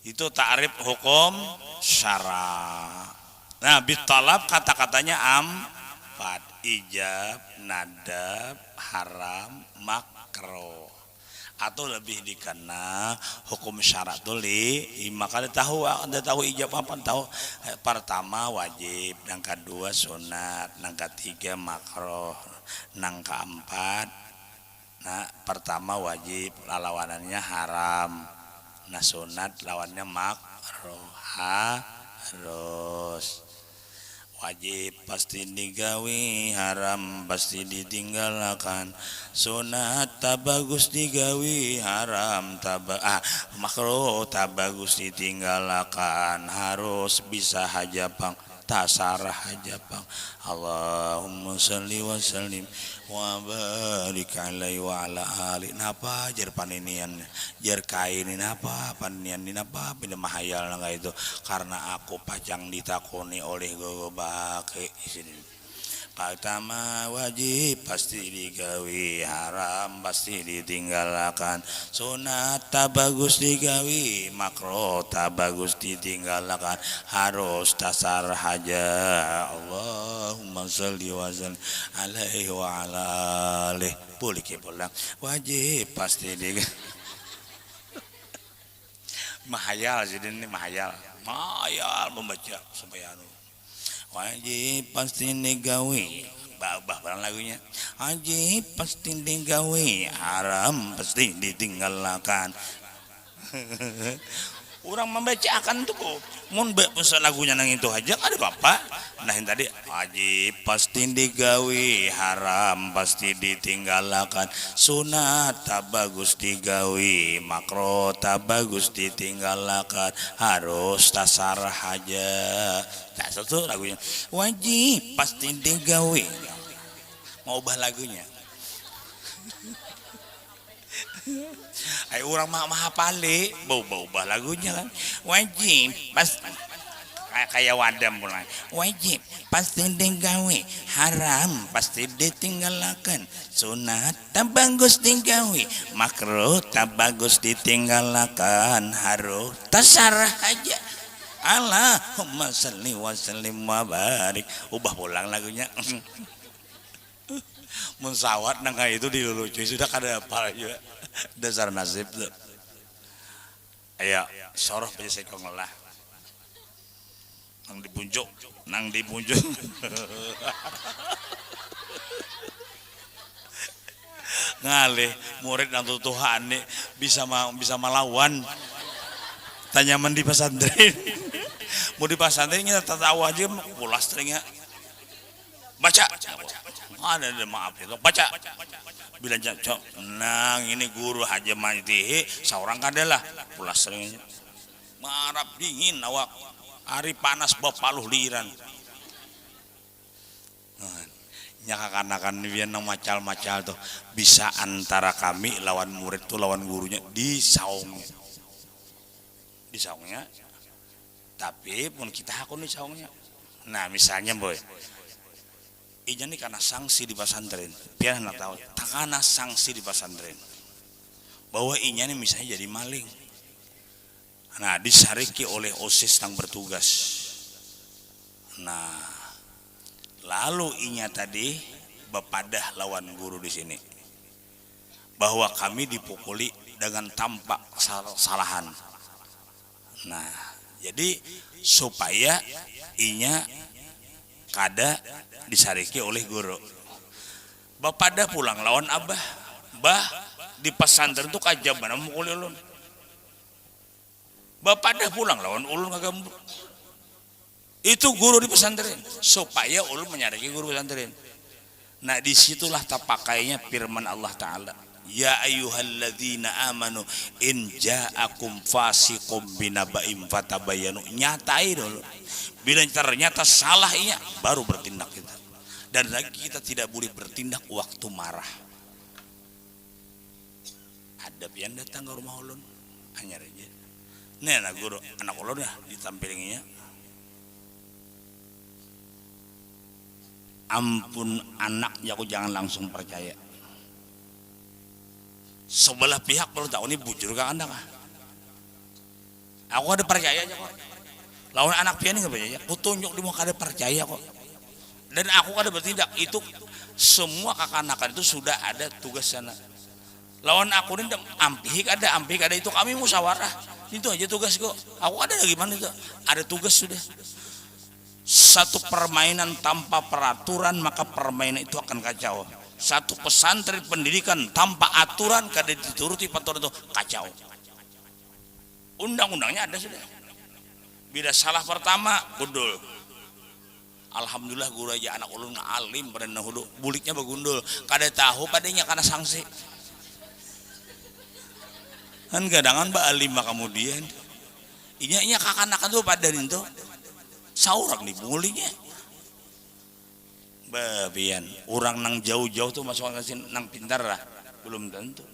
Itu ta'rif hukum syara. Nah bitalab kata-katanya 4 ijab, nadab, haram, makruh. Atau lebih dikenal hukum syarat tuh maka anda tahu ijab apa tahu pertama wajib, yang kedua sunat, yang ketiga makruh, yang keempat pertama wajib lawanannya haram, sunat lawannya makruh. Harus wajib pasti digawi, haram pasti ditinggalkan, sunat tak bagus digawi, haram makruh tak bagus ditinggalkan, harus bisa hajapang tasarah hajapang. Allahumma sholli wa sallim wa barik alaihi wa ala ali. Napa jar paninian jar kainin apa paninian napa pindah mahayal nangga itu karena aku pacang ditakoni oleh gogo bake sini. Pertama wajib pasti digawi, haram pasti ditinggalkan, sunat tak bagus digawi, makruh tak bagus ditinggalkan, harus tasar haja. Allahumma sholli wa sallim alaihi wa ala alihi. Boleh pulang wajib pasti digawi. Mahayal jadi ini mahayal membaca supaya wajib pasti digawi, babah barang lagunya. Wajib pasti digawi, haram pasti ditinggalkan. Orang membacakan tuh kok mun pesan lagunya nang itu aja ada apa? Nah yang tadi wajib pasti digawi, haram pasti ditinggalkan, sunat tak bagus digawi, makruh tak bagus ditinggalkan, harus tasar haja. Tak satu lagunya wajib pasti digawi. Mau ubah lagunya. Ayo orang mah pale bau lagunya kan. Wajib pas kayak wadam mulai. Wajib pasti digawe, haram pasti ditinggalkan, sunat tak bagus digawe, makruh tak bagus ditinggalkan, harus tasarah aja. Allahumma sholli wa sallim wa barik. Ubah pulang lagunya. Mensawat nangka itu dilulucu sudah kada apa juga. Dasar nasib tuh. Ayo soroh penjelasan lah. Nang dipunjuk. Ngalih murid nang Tuhan nih bisa melawan. Tanya di pesantren. Mau di pesantren kita tahu aja pulas teringnya. Baca. Ada maaf itu baca. Bilang cok, nang ini guru Haji Maitihi seorang kadalah pulas seringnya. Marap dingin awak. Hari panas bapaluh liran. Nyakakan biar nang macal-macal tuh bisa antara kami lawan murid tuh lawan gurunya di saungnya. Tapi pun kita akun di saungnya. Nah misalnya boy, inya nih karena sanksi di pesantren, biar nak tahu, karena sanksi di pesantren, bahwa inya nih misalnya jadi maling. Nah disariki oleh OSIS yang bertugas. Nah lalu inya tadi bepadah lawan guru di sini, bahwa kami dipukuli dengan tampak kesalahan. Nah jadi supaya inya kada disariki oleh guru. Bapak dah pulang lawan abah. Bah di pesantren tuh kajaban mukul ulun. Bapak dah pulang lawan ulun kagak. Itu guru di pesantren supaya ulun menyariki guru pesantren. Nah disitulah terpakainya firman Allah Ta'ala. Ya ayyuhalladzina amanu in ja'akum fasiqum binaba'im fatabayanu. Nyatai dulu. Bila ternyata salah iya baru bertindak kita. Dan lagi kita tidak boleh bertindak waktu marah. Ada yang datang ke rumah ulun hanya aja. Nih anak guru, anak ulun dah ditampilnya. Ampun anaknya aku jangan langsung percaya. Sebelah pihak baru tahu ini bujur ke anda kah? Aku ada percaya aja kok. Lawan anak pian nggak percaya. Aku tunjuk di muka ada percaya kok. Dan aku kada bertindak, itu semua kakanakan itu sudah ada tugas sana. Lawan aku ini ampih ada itu kami musyawarah. Itu aja tugas kok. Aku ada gimana itu? Ada tugas sudah. Satu permainan tanpa peraturan maka permainan itu akan kacau. Satu pesantren pendidikan tanpa aturan kada dituruti peraturan itu kacau. Undang-undangnya ada sudah. Bila salah pertama gundul. Alhamdulillah guru aja anak ulun alim pada nahudu buliknya bagundul kada tahu padanya karena sanksi kan gadangan ba alim kemudian inya kakanakan tuh pada itu saurak nih buliknya babian orang nang jauh-jauh tuh masuk nang pintar lah belum tentu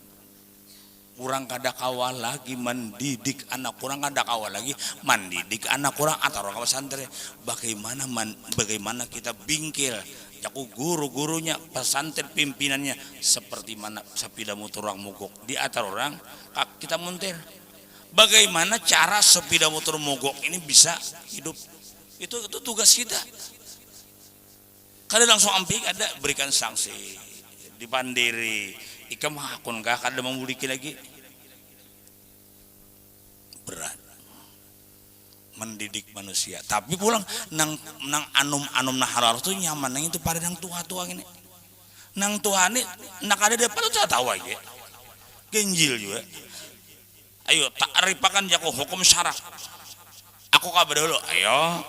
kurang kada kawal lagi mendidik anak kurang kada kawal lagi mendidik anak kurang atau orang pesantren bagaimana kita bingkil jaku guru-gurunya pesantren pimpinannya seperti mana sepeda motor orang mogok di atar orang kita muntir bagaimana cara sepeda motor mogok ini bisa hidup itu tugas kita kada langsung ampik ada berikan sanksi dipandiri ikam hakun kah kada membuliki lagi berat mendidik manusia tapi pulang nang anum naharar tuh nyaman nang itu pada nang tua ini nang tua ini nak ada depan tuh tahu aja genjil juga ayo tak ripakan jago hukum syarak aku kabar dulu ayo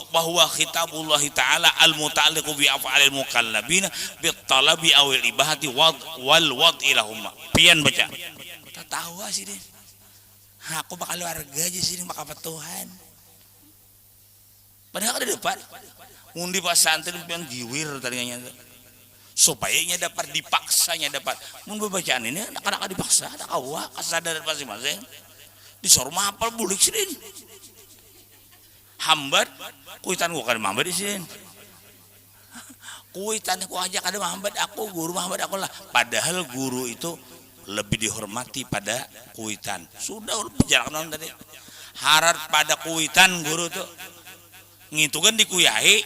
bahwa kitabullah ta'ala al-muta'alliqu bi af'alil mukallabina bit talabi awil ibahati wal ilahumma pian baca tak tahu sih deh aku bakal warga aja sini maka Tuhan padahal ada depan ngundi pesantren pian jiwir tadinya supaya nya dapat dipaksanya dapat mun bacaan ini anak-anak dipaksa ada kawa kesadaran masing-masing disuruh hafal bulik sini hambat kuitan gua kan hambat di sini kuitan ku aja kada hambat aku guru hambat aku lah padahal guru itu lebih dihormati pada kuitan sudah perjalanan tadi harap pada kuitan guru tuh ngitukan dikuyai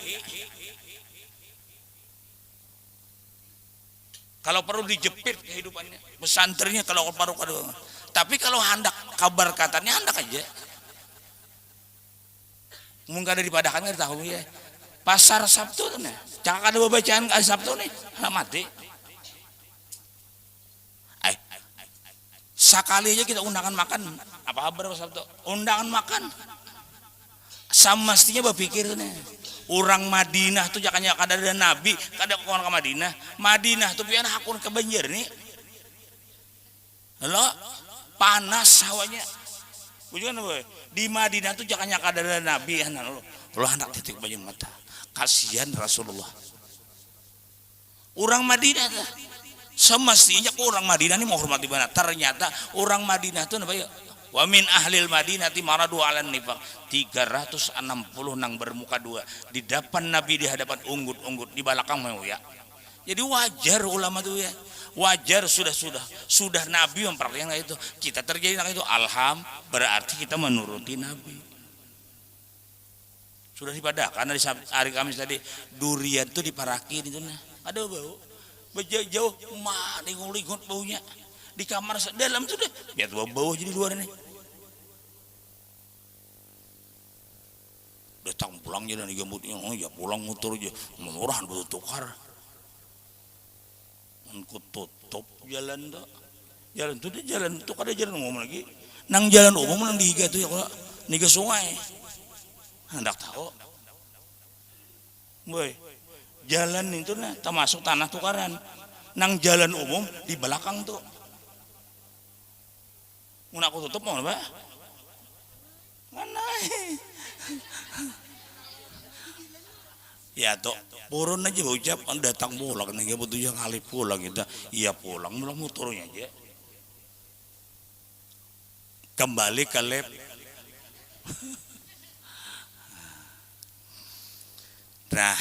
kalau perlu dijepit kehidupannya pesantrennya kalau paruh tapi kalau hendak kabar katanya hendak aja mungkin ada dipadakan nggak tahu ya pasar Sabtu tuh nih jangan ada bacaan Sabtu nih mati sekali aja kita undangan makan apa kabar Sabtu undangan makan sama mestinya berpikir nih orang Madinah tuh jangan kada ada nabi kada orang ke Madinah tuh biar hakun ke Banjar nih lo panas hawanya bukan boy di Madinah tuh jangan kada ada nabi anak lo anak titik banyak mata kasihan Rasulullah orang Madinah tuh semestinya orang Madinah ini mau hormati mana ternyata orang Madinah tuh apa ya wa min ahlil Madinati maradu alan nifaq 360 nang bermuka dua di depan Nabi di hadapan unggut di belakang mau ya jadi wajar ulama tuh ya wajar sudah Nabi memperhatikan itu kita terjadi itu alham berarti kita menuruti Nabi sudah dipadakan dari hari Kamis tadi durian tuh diparakin itu nah ada bau jauh mah lingut baunya di kamar dalam tuh deh biar bau jadi luar ini datang pulang aja dan digambutnya oh ya pulang motor aja murah betul tukar aku tutup jalan tuh deh jalan tuh ada jalan umum lagi nang jalan umum nang dihiga tuh ya kalau niga sungai hendak tahu boy jalan itu nah termasuk tanah tukaran nang jalan umum di belakang tuh mun aku tutup mau apa mana ya toh purun aja ucap datang pulang nih butuh yang kali pulang kita iya pulang belum motornya aja kembali ke lab nah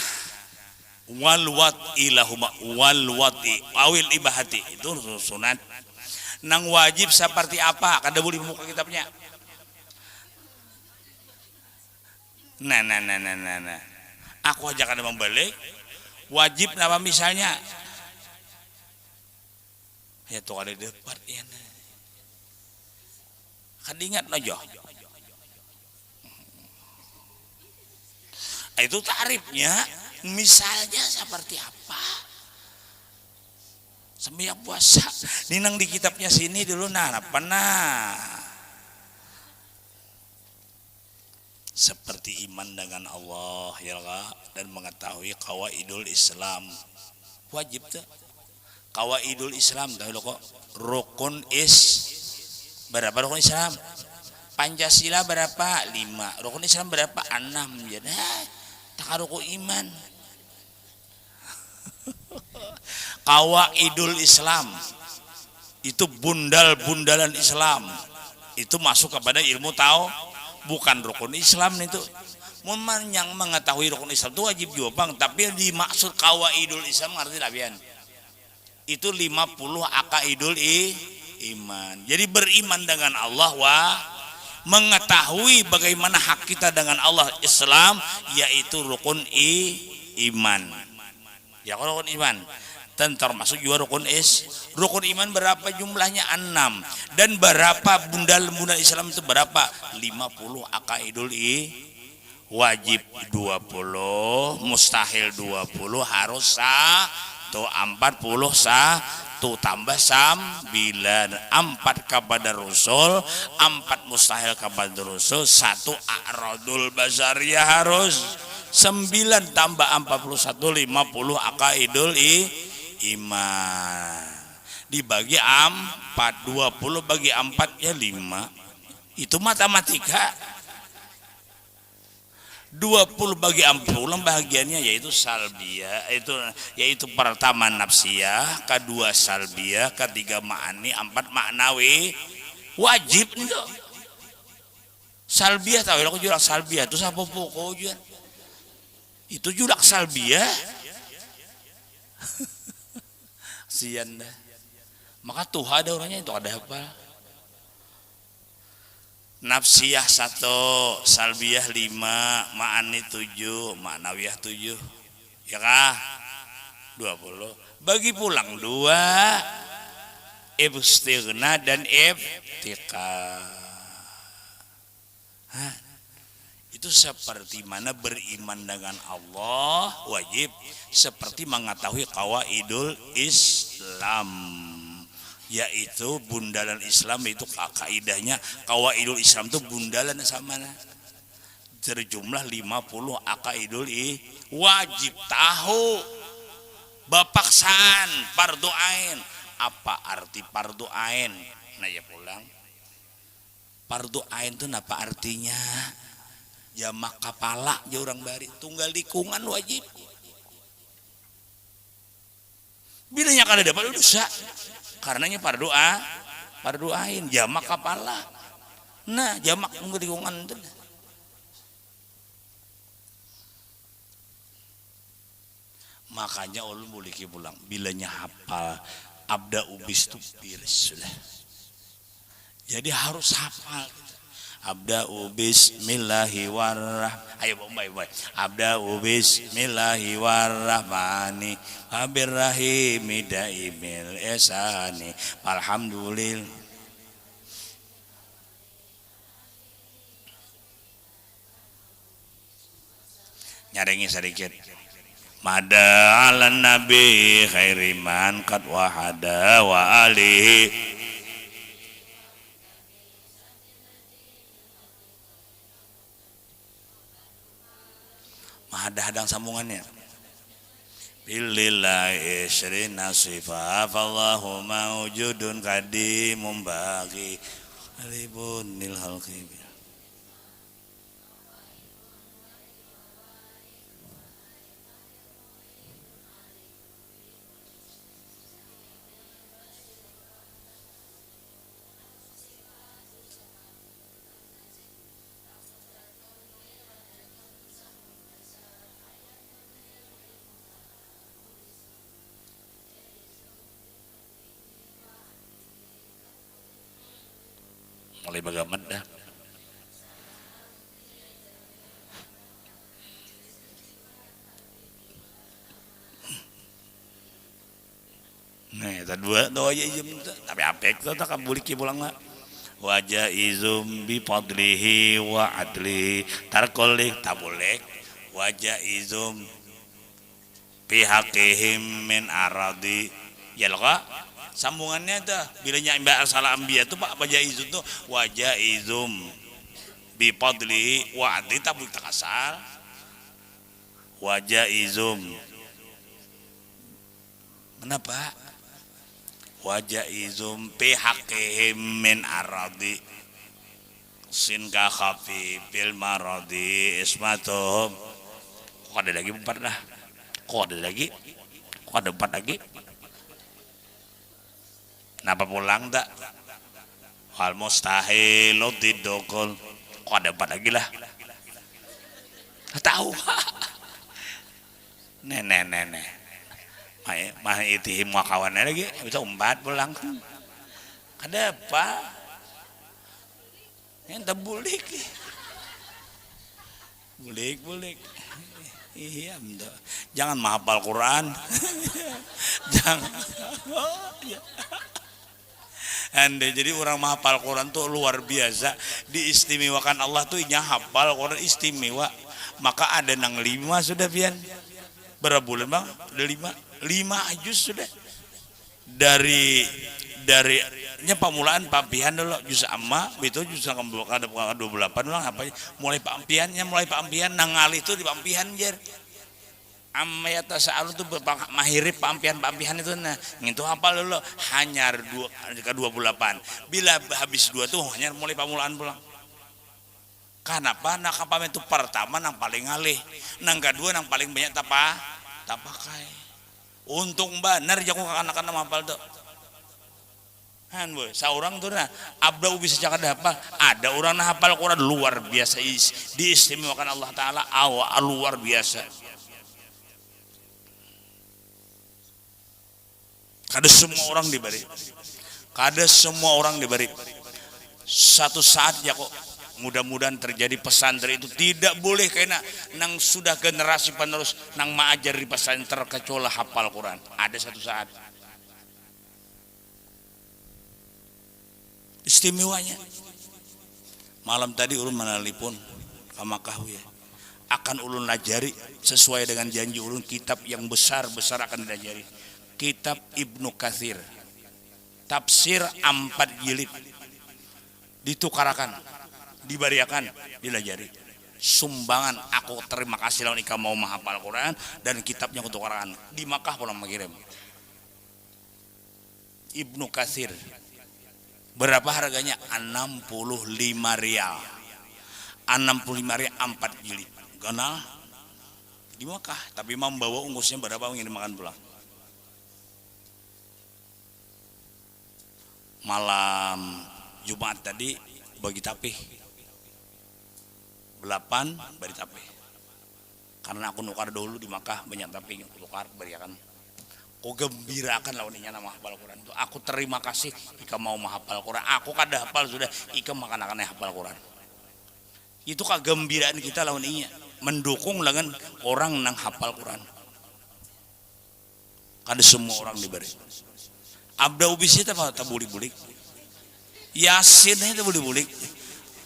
walwati awil ibahati itu sunat nang wajib seperti apa kada boleh buka kitabnya nah Aku aja kan membalik wajib napa misalnya ya tuh ada debat ya kan ingat aja itu tarifnya misalnya seperti apa sembahyang puasa ninang di kitabnya sini dulu nah pernah seperti iman dengan Allah ya dan mengetahui qawaidul Islam wajib tuh qawaidul Islam tahu lo kok rukun berapa rukun Islam Pancasila berapa 5 rukun Islam berapa 6 ya tak rukun iman qawaidul Islam itu bundal-bundalan Islam itu masuk kepada ilmu tahu bukan rukun Islam itu. Memang yang mengetahui rukun Islam itu wajib juga bang. Tapi dimaksud qawaidul Islam ngerti tak pian? Itu 50 akaidul iman. Jadi beriman dengan Allah mengetahui bagaimana hak kita dengan Allah Islam yaitu rukun iman. Ya rukun iman. Dan termasuk juga rukun iman berapa jumlahnya 6 dan berapa bundal-bundal Islam itu berapa 50 akaidul wajib 20 mustahil 20 harus 1 40 1 tambah 9 4 kepada Rasul 4 mustahil kepada Rasul 1 a'radul basariyah harus 9 tambah 41 50 akaidul iman dibagi 4 20 bagi 4 ya 5 itu matematika 20 bagi 40 bahagiannya yaitu salbiyah yaitu pertama nafsiyah kedua salbiyah ketiga ma'ani 4 maknawi wajib itu salbiyah tahu aku jurak salbiyah itu apa pokok itu jurak salbiyah sian dah maka tuha ada orangnya itu ada apa nafsiyah 1 salbiyah 5 ma'ani 7 ma'nawiyah 7 ya kah 20 bagi pulang 2 istighna dan iftiqah itu seperti mana beriman dengan Allah wajib seperti mengetahui qawaidul Islam yaitu bundalan Islam itu kaidahnya qawaidul Islam itu bundalan sama terjumlah 50 akaidul wajib tahu bapaksan fardu ain apa arti fardu ain nah ya pulang fardu ain itu apa artinya jamak kepala ya orang bari tunggal dikungan wajib bilanya kada dapat dosa karenanya fardu ain jamak kepala nah jamak tunggal dikungan itu makanya ulun boleh pulang bilanya hafal abda ubis tu biris sudah jadi harus hafal abda'u bismillahirrahmanirrahim ayo baik abda'u bismillahirrahmanirrahim habirrahimi daimil esani alhamdulillah nyarengi sedikit mada ala nabi khairiman qad wahada wa alihi hadang sambungannya billahi isrina sifat Allahu mawjudun qadimun bagi alibunil halqi mulai bagaimana dah Nah, eta dua doa izum tapi apek tuh tak kabuliki pulang mah. Wajah izum bi fadlihi wa adlihi tarkolik tabulek wajah izum pihakihim min aradi ya loh kak sambungannya tuh bilanya imba salah ambia tuh pak wajah izum tuh wajah izum bi fadlihi wa adlihi tabulek takasal wajah izum kenapa wajah izum pihakihim min aradi sin ka khafi bil maradi ismatuhum kok ada lagi 4 dah kok ada lagi kok ada 4 lagi kenapa pulang tak hal mustahil tidokol kok ada 4 lagi lah tahu nenek mah itihim wakawannya lagi bisa 4 pulang ada apa yang bulik bulik iya jangan menghafal Quran jangan Anda jadi orang menghafal Quran tuh luar biasa diistimewakan Allah tuh nya hafal Quran istimewa maka ada nang 5 sudah pian berapa bulan bang udah 5 juz sudah dari nya pamulaan pampihan dulu juz amma itu juz ada 28 ulang apa mulai pampihan nangali itu di pampihan jer amma ya tasa'alu itu mahirip pampihan itu nah itu hafal dulu hanya ke 28 bila habis 2 tuh hanya mulai pamulaan pulang kenapa nak apa itu pertama nang paling ngalih nang kedua nang paling banyak tapakai untuk benar jago anak-anak hafal tuh kan boy seorang tuh nah abdau bisa cakap apa ada orang nah hafal Quran luar biasa diistimewakan Allah Ta'ala luar biasa kada semua orang diberi satu saat ya kok mudah-mudahan terjadi pesantren itu tidak boleh karena nang sudah generasi penerus nang maajar di pesantren terkecuali hafal Quran ada satu saat istimewanya malam tadi ulun menelpon ke Makkah ya akan ulun lajari sesuai dengan janji ulun kitab yang besar akan dilajari kitab Ibnu Katsir tafsir 4 jilid ditukarakan dibariakan dilajari sumbangan aku terima kasih lawan ika mau menghafal Quran dan kitabnya aku tukarakan di Makkah pulang mengirim Ibnu Katsir berapa harganya 65 rial 4 jilid kenal di Makkah tapi membawa ungkusnya berapa ingin makan pulang malam Jumat tadi bagi tapih 8 bari tapih karena aku nukar dulu di Makkah banyak tapih aku tukar beriakan aku gembirakan lawannya nama hafal Quran itu aku terima kasih jika mau menghafal Quran aku kada hafal sudah ika makan-makannya hafal Quran itu kegembiraan kita lawannya mendukung dengan orang nang hafal Quran kada semua orang diberi abda ubis itu apa tak bulik-bulik Yasin itu bulik-bulik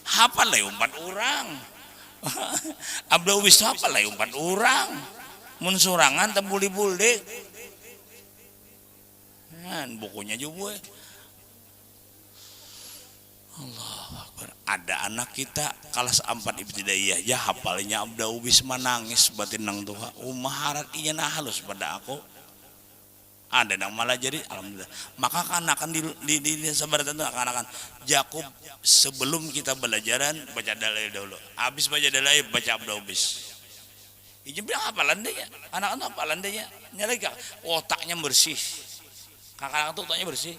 hafal lah 4 orang abda ubis itu hafal lah 4 orang mensurangan tak bulik-bulik bukunya juga Allah Akbar ada anak kita kelas 4 ibtidaiyah ya hafalnya abda ubis menangis batin nang tuha umaharat iya nah halus pada aku ada yang malah jadi alhamdulillah maka akan di sabaratan itu akan Jakub sebelum kita belajaran baca dalil dulu habis baca dalil baca abda ubis ini bilang hafalan deh ya anak-anak hafalan deh ya nyala otaknya bersih kakak-kakak tuh otaknya bersih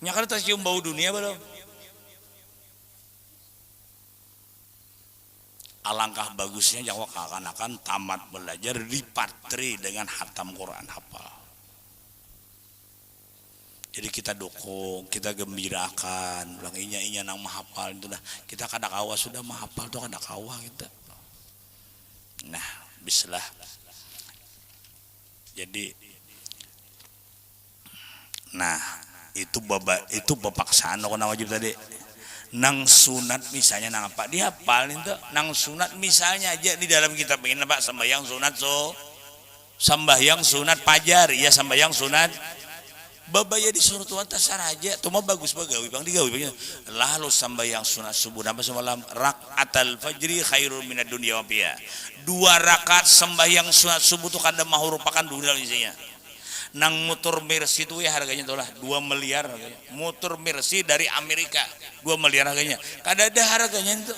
nyakar tercium bau dunia belum alangkah bagusnya jawab akan tamat belajar dipatri dengan hatam Quran hafal jadi kita dukung kita gembirakan bilang inya nang mahafal itu dah kita kada kawa sudah mahafal tuh kada kawa kita nah bislah jadi Nah, itu bapaksaan ko na wajib tadi. Nang sunat misalnya nang apa? Dia hafal itu. Nang sunat misalnya aja di dalam kitab ini Pak, sembahyang sunat sembahyang sunat fajar, ya sembahyang sunat babaya disuruh Tuhan tasar aja. Tuh mah bagus bagawi Bang digawi. Lalu sembahyang sunat subuh napa semalam rakaatal fajri khairun minad dunya wa fiha. 2 rakaat sembahyang sunat subuh itu kada merupakan dunia isinya. Nang motor Mercy itu ya harganya itulah 2 miliar harganya. Motor Mercy dari Amerika 2 miliar harganya. Kada ada harganya itu.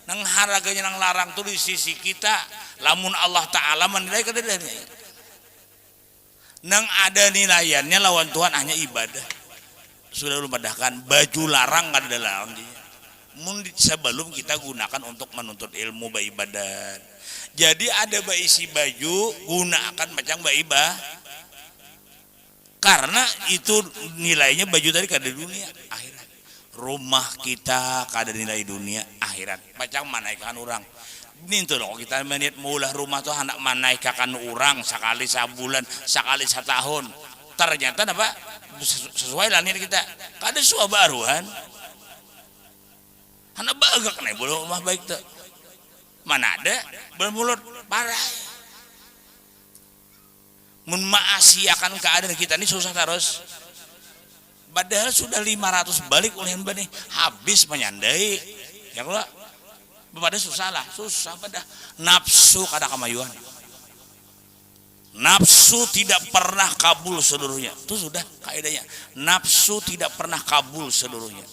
Nang harganya nang larang tuh di sisi kita. Lamun Allah Ta'ala menilai kada ada. Nang ada nilaiannya lawan Tuhan hanya ibadah. Sudah lu padahkan baju larang kada ada larang dia. Sebelum kita gunakan untuk menuntut ilmu beribadah. Jadi ada isi baju gunakan macam ibadah. Karena itu nilainya baju tadi kada dunia akhirat. Rumah kita kada nilai dunia akhirat. Macam manaikkan orang. Ini tuh loh kita meniat maulah rumah tuh anak manaikkan orang sekali sebulan, sekali setahun. Ternyata apa? Sesuai lah niat kita. Kada suah baruan. Anak bagak nih boleh rumah baik tuh. Mana ada bermulut parah. Mun maasiakan keadaan kita ini susah terus. Padahal sudah 500 balik oleh mbak nih habis menyandai. Ya kalau pada susah lah, susah pada nafsu kada kamayuan. Nafsu tidak pernah kabul seluruhnya. Itu sudah kaidahnya. Nafsu tidak pernah kabul seluruhnya.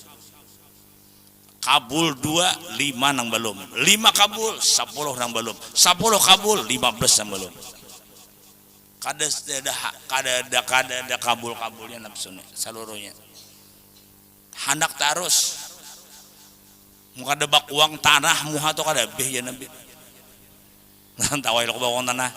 Kabul 2, 5 nang belum. 5 kabul, 10 nang belum. 10 kabul, 15 nang belum. Kada ada kabul-kabulnya nafsu seluruhnya. Hendak terus. Muka debak uang tanah muha to kada beh ya nabi. Tawai lo uang tanah.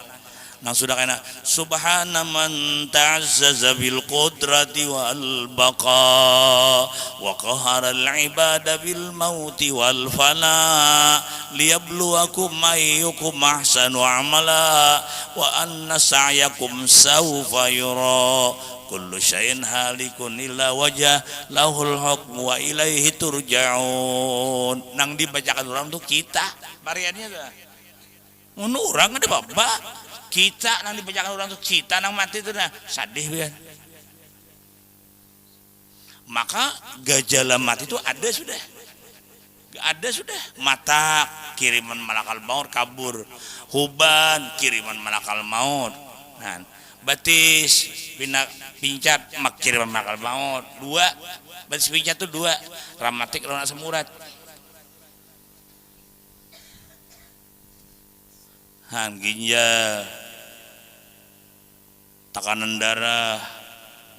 Nang sudah kena subhana man ta'azzaza bil qudrati wal baqa wa qahara al ibada bil mauti wal fana liyabluwakum ayyukum ahsanu amala wa anna sa'yakum sawfa yura kullu syai'in halikun illa wajah lahul hukmu wa ilaihi turja'un. Nang dibacakan orang tuh kita variannya tuh mun orang ada bapak kita nang dibacakan orang tuh kita nang mati tuh nah sadih biar. Maka gejala mati itu ada sudah mata kiriman malakal maut kabur, huban kiriman malakal maut, nah batis pincat mak kiriman malakal maut 2, batis pincat tuh 2, ramatik lawan asam urat. Ginjal, tekanan darah,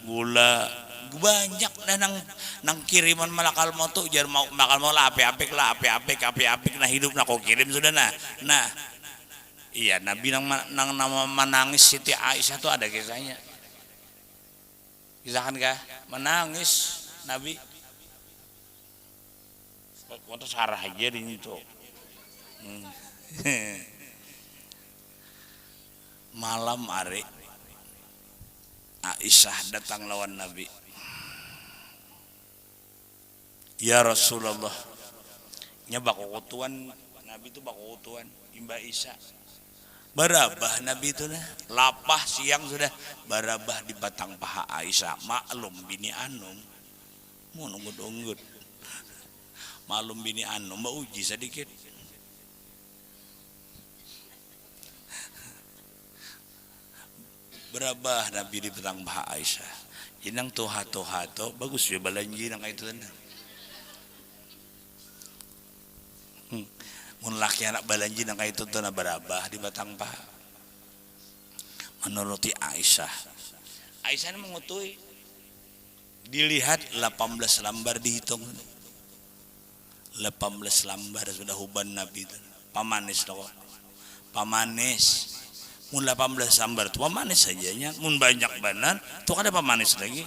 gula, banyak dan nang kiriman malakal maut tuh jar mau malakal maut lah apik nah hidup nak kau kirim sudah nah iya Nabi nang nama menangis Siti Aisyah tuh ada kisahnya, kisahkan kah menangis Nabi waktu sarah aja di situ. Malam hari Aisyah datang lawan Nabi. Ya Rasulullah, nya bakutuan Nabi itu bakutuan Mbak Aisyah. Barabah Nabi itu nah, lapah siang sudah barabah di batang paha Aisyah. Maklum bini Anum, mau nunggut-nunggut. Maklum bini Anum, mbak uji sedikit. Berabah Nabi di petang paha Aisyah. Inang toha-toha to bagus ya balanji nang itu kan. Mun laki anak balanji nang itu tuh na berabah di batang paha. Menuruti Aisyah. Aisyah ini mengutui. Dilihat 18 lembar dihitung. 18 lembar sudah huban Nabi itu. Pamanis toh. Pamanis. Mun 18 lembar itu pamanis saja nya. Mun banyak banan tuh ada pamanis lagi.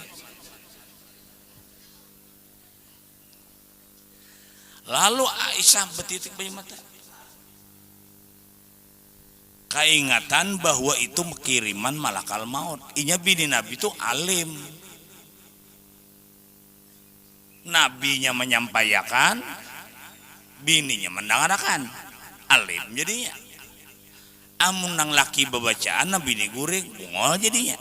Lalu Aisyah betitik banyak mata. Keingatan bahwa itu kiriman malakal maut. Inya bini Nabi itu alim. nabinya menyampaikan, bininya mendengarkan, alim jadinya. Amun nang laki babacaan nabi ni guring bungol jadinya.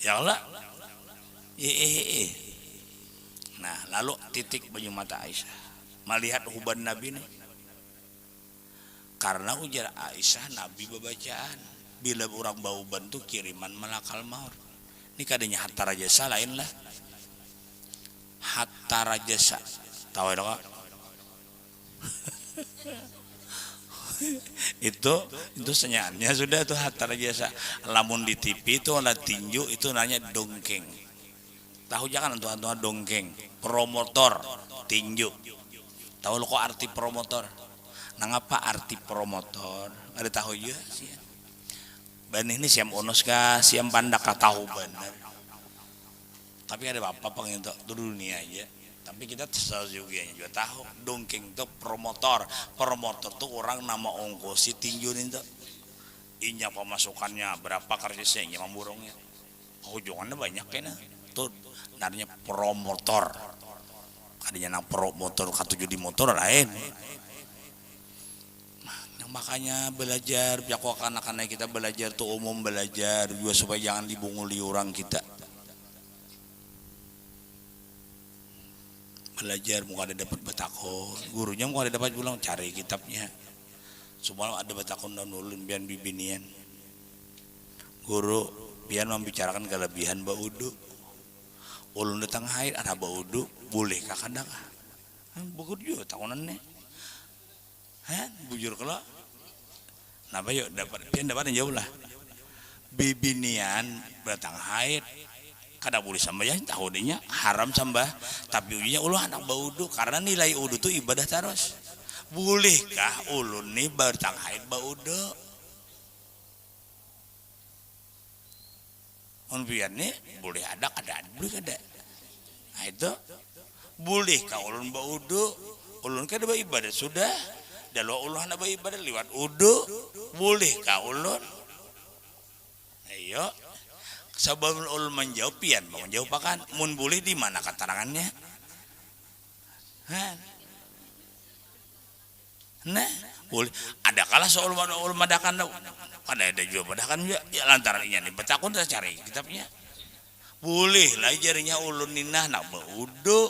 Ya Allah. Nah, lalu titik baju mata Aisyah melihat huban Nabi nih. Karena ujar Aisyah Nabi babacaan. Bila orang bau bantu kiriman malakal maut. Ini kadanya hatta rajasa lain lah. Hatta rajasa. Tahu ya kak? itu senyaannya sudah tuh hatta rajasa. Lamun di TV itu ada tinju itu nanya dongkeng. Tahu jangan tuh dongkeng. Promotor tinju. Tahu lo kok arti promotor? Nah apa arti promotor? Ada tahu juga sih. Ban ini siam onos kah, siam pandak kah tahu benar. Tapi ada apa pengen tuh dunia aja. Tapi kita tahu juga tahu dongkeng itu promotor. Promotor tuh orang nama ongkosi tinju itu. Inya pemasukannya berapa karcisnya memburungnya. Ujungannya banyak kayaknya. Tuh namanya promotor. Kadanya nang promotor katuju di motor lain. Makanya belajar pihak anak-anak kita belajar tuh umum belajar juga supaya jangan dibunguli orang kita belajar muka ada dapat betakon gurunya muka ada dapat pulang cari kitabnya semua ada betakon dan ulun biar bibinian guru biar membicarakan kelebihan baudu ulun datang haid ada baudu boleh kakak buku juga tahunan nih bujur kalau nah yuk dapat jauh lah bibinian datang haid kada boleh sambayang tahu dinya haram sambah tapi ujinya ulun anak baudu karena nilai udu tuh ibadah terus bolehkah ulun nih datang haid baudu unbian nih boleh ada kada boleh kada nah itu bolehkah ulun baudu ulun kada ibadah sudah dalam Allah nak beribadah lewat udu boleh kah ulun? Ayo, sebelum ulun menjawab pian, menjawab kan? Mun boleh di mana keterangannya? Nah, boleh. Ada kalah soal ulun madakan, ada juga madakan juga. Ya lantaran ini betakun saya cari kitabnya. Boleh lah jarinya ulun ninah nak berudu.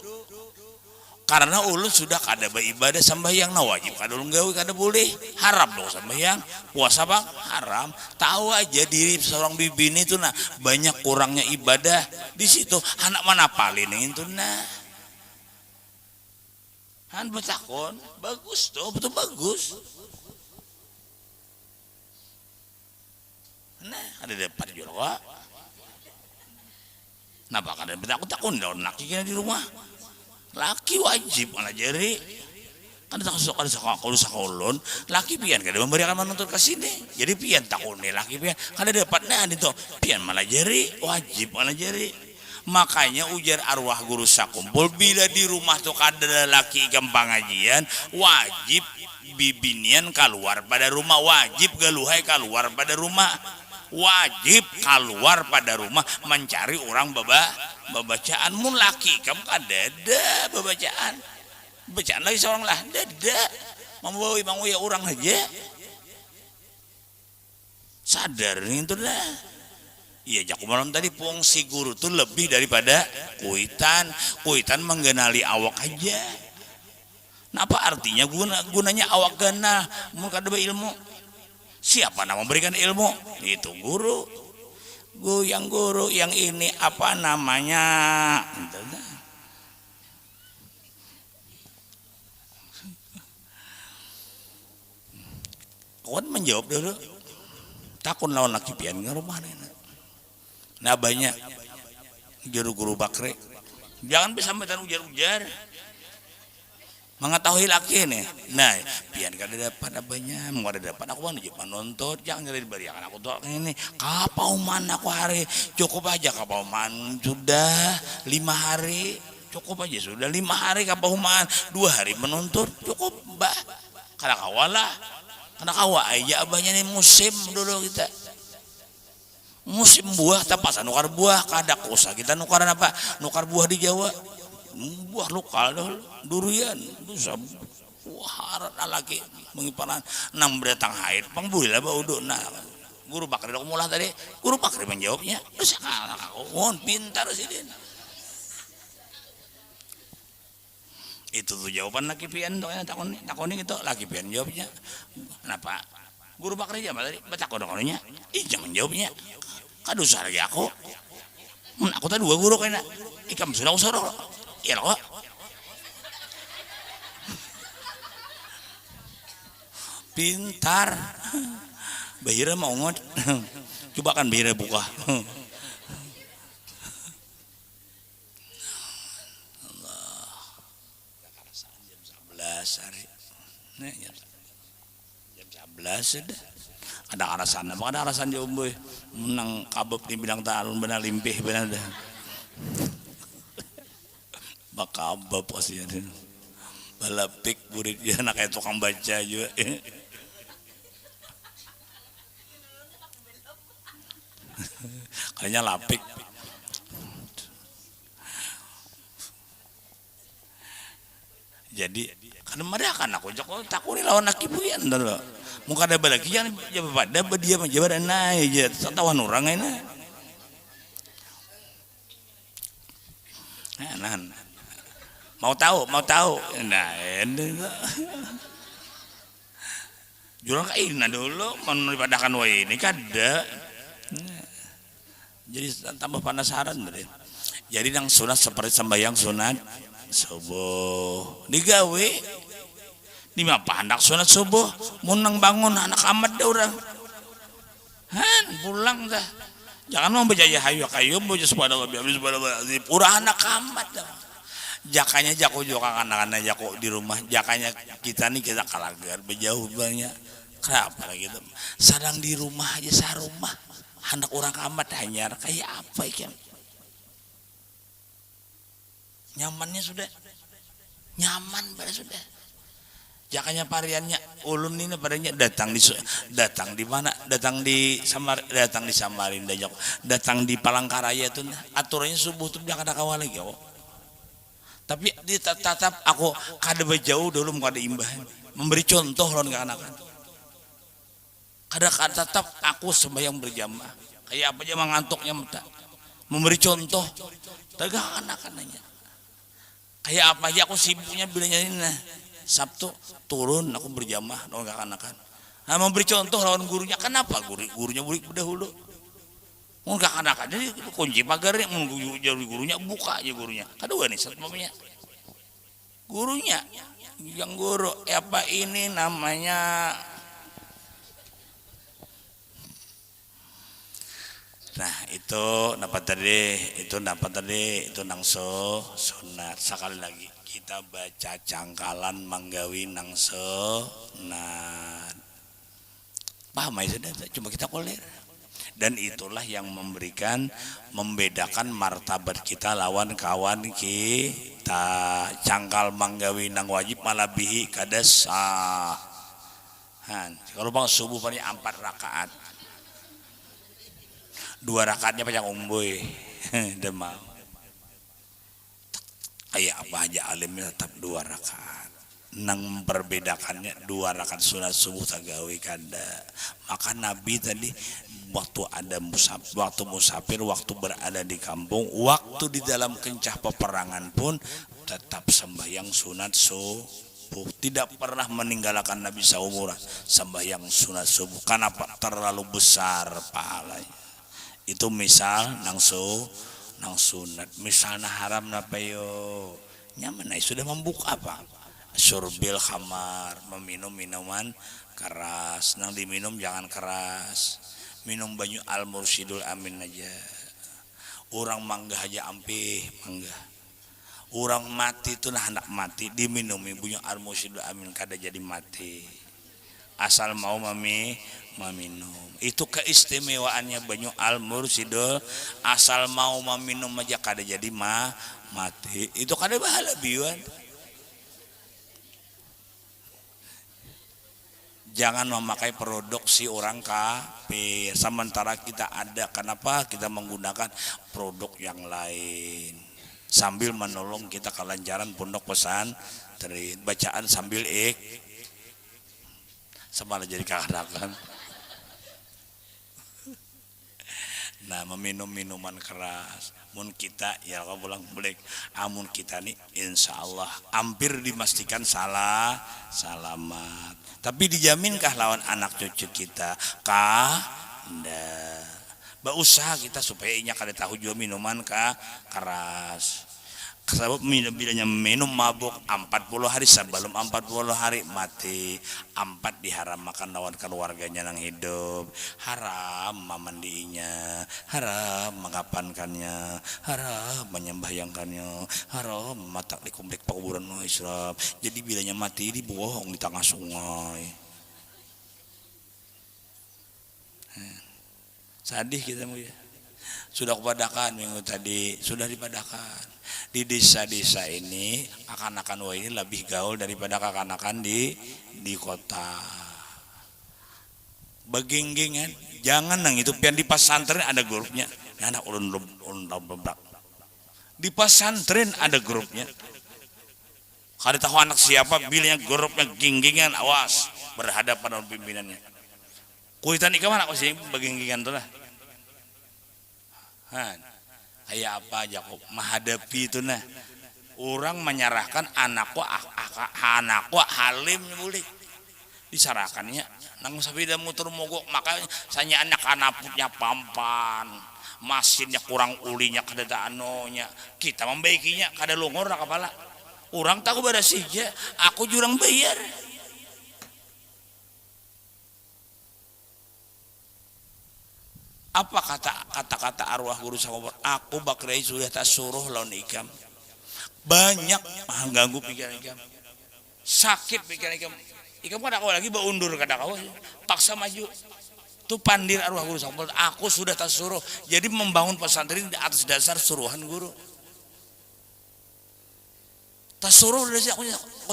Karena ulun sudah kada beribadah sembahyang na wajib kada ulun gawe kada boleh haram dong sembahyang puasa bang haram tahu aja diri seorang bibini itu nah banyak kurangnya ibadah di situ anak mana palin itu nah han betakon bagus tuh betul bagus nah ada depan juga wak nah bakal ada betakon takun daun laki di rumah laki wajib malah jari kan tak suka kalau sekolon laki pian kada memberikan menuntut ke sini jadi pian takun nih laki pian kada dapatnya itu pian malah jari wajib malah jari makanya ujar arwah guru sakumpul bila di rumah tuh kada laki ikam pengajian wajib bibinian keluar pada rumah wajib galuhai keluar pada rumah wajib keluar pada rumah mencari orang babacaan mun laki kamu kada ada babacaan bacaan lagi seorang lah dada membawa ya orang aja sadar itu dah iya jaku malam tadi fungsi guru tuh lebih daripada kuitan mengenali awak aja nah apa artinya gunanya awak gana mun kada ilmu siapa nama memberikan ilmu itu guru yang ini apa namanya kawan menjawab dulu takun lawan laki pian ngerumah nah banyak guru bakre jangan bisa sampai ujar-ujar mengetahui laki nih nah pian kada dapat abahnya mau ada dapat aku mana juga nonton jangan diberikan aku tuh ini kapauman aku hari cukup aja kapauman sudah 5 hari cukup aja sudah 5 hari kapauman 2 hari menuntut cukup mbak karena kawalah karena kawa aja abahnya nih musim dulu kita musim buah tapas nukar buah kada kosa kita nukaran apa nukar buah di Jawa buah lokal durian bisa buah lagi mengiparan enam beratang haid pangbuli lah bau nah guru bakri dok mulah tadi guru bakri menjawabnya terus aku mohon pintar sih dia itu tuh jawaban laki pian dok takoni itu laki pian jawabnya kenapa guru bakri aja tadi batakon dokonya jangan jawabnya kadusa lagi aku tadi dua guru kayaknya ikam sudah usoro ya loh pintar Bahira mau ngot coba kan Bahira buka Allah jam 11 hari nah, jam 11 sudah ada arasan apa ada arasan jauh boy menang kabep di bidang talun benar limpih benar dah bakabab pasti ada balapik burit dia anak kayak tukang baca juga kayaknya lapik jadi kan mereka kan aku joko takuni lawan laki buyan dulu muka ada lagi jangan jawab pada dia menjawab naik aja tawan orang ini nah mau tahu nah jurang kain dulu menipadakan wa ini kada jadi tambah penasaran berarti jadi yang sunat seperti sembahyang sunat subuh digawe di apa anak sunat subuh munang bangun anak amat dah orang pulang dah jangan mau berjaya hayu kayu bojo subhanallah bihamdihi subhanallah pura anak amat dah jakanya jako juga anak-anak jako di rumah jakanya kita nih kita kalagar berjauh banyak kenapa gitu sedang di rumah aja sarumah anak orang amat hanyar kayak apa ikan nyamannya sudah nyaman pada sudah jakanya variannya ulun ini padanya datang di mana datang di Samarinda datang di Palangkaraya itu aturannya subuh tuh jangan ada kawal lagi kok tapi tetap aku kada berjauh dulu kada imbahan memberi contoh lawan anak-anak kada tetap aku sembahyang berjamaah kayak apa aja ngantuknya mata memberi contoh tegak anak-anaknya kayak apa aja aku sibuknya bilangnya ini nah Sabtu turun aku berjamaah dong anak-anak nah memberi contoh lawan gurunya kenapa gurunya dahulu enggak anak-anak jadi kunci pagarnya gurunya buka aja gurunya kedua nih sebabnya gurunya yang guru apa ini namanya nah itu dapat tadi itu nangso sunat sekali lagi kita baca cangkalan manggawi nangso nah paham ya sudah cuma kita koler dan itulah yang membedakan martabat kita lawan kawan kita cangkal manggawi nang wajib malabihi kada sah kalau bang subuh paling 4 rakaat 2 rakaatnya panjang umboy demam kayak apa aja alimnya tetap 2 rakaat nang memperbedakannya 2 rakaat sunat subuh tagawe kada maka Nabi tadi waktu musafir waktu berada di kampung waktu di dalam kencah peperangan pun tetap sembahyang sunat subuh tidak pernah meninggalkan Nabi saumuran sembahyang sunat subuh karena terlalu besar pahalanya itu misal nang sunat misalnya haram napa yo nyaman sudah membuka apa surbil khamar meminum minuman keras nang diminum jangan keras minum banyu al mursyidul amin aja orang mangga aja ampih mangga orang mati itu nah hendak mati diminumi banyu al mursyidul amin kada jadi mati asal mau meminum itu keistimewaannya banyu al mursyidul asal mau meminum aja kada jadi mati itu kada bahala biuan Jangan memakai produk si orang kafir. Sementara kita ada, kenapa kita menggunakan produk yang lain? Sambil menolong kita kelancaran pondok pesantren. Bacaan sambil semalah jadi kaharakan. Nah, meminum minuman keras. Mun kita ya kau pulang balik. Amun kita nih insya Allah hampir dipastikan selamat. Tapi dijaminkah lawan anak cucu kita? Ndak. Berusaha kita supaya inya kada tahu jual minuman keras. Sebab bilanya minum mabuk 40 hari sebelum 40 hari mati. 4 diharam makan lawan keluarganya yang hidup. Haram memandinya, haram mengapankannya, haram menyembahyangkannya, haram matak di komplek pekuburan Israel. Jadi bilanya mati dibuang di tengah sungai. Sadih kita ya. Sudah kepadakan minggu tadi, sudah dipadakan. Di desa-desa ini akan-akan ini lebih gaul daripada akan-akan di kota. Beginggingan, jangan nang itu pian di pesantren ada grupnya. Anak ulun di pesantren ada grupnya. Kada tahu anak siapa, bilangnya grupnya ginggingan, awas berhadapan dengan pimpinannya. Kuitan ikan mana sih beginggingan tuh lah. Kayak apa aja kok menghadapi itu nah. Orang menyerahkan anakku halim boleh diserahkannya nang sabida muter mogok, makanya saya anak punya pampan mesinnya kurang ulinya kada anonya, kita membaikinya kada longor kepala orang tahu pada sija aku jurang bayar. Apa kata-kata arwah guru sahabat? Aku bakrai sudah tak suruh lawan ikam. Banyak mengganggu pikiran ikam. Sakit pikiran ikam. Ikam kada kau lagi berundur kada kau. Paksa maju. Itu pandir arwah guru sahabat. Aku sudah tak suruh. Jadi membangun pesantren di atas dasar suruhan guru. Tak suruh sudah sih aku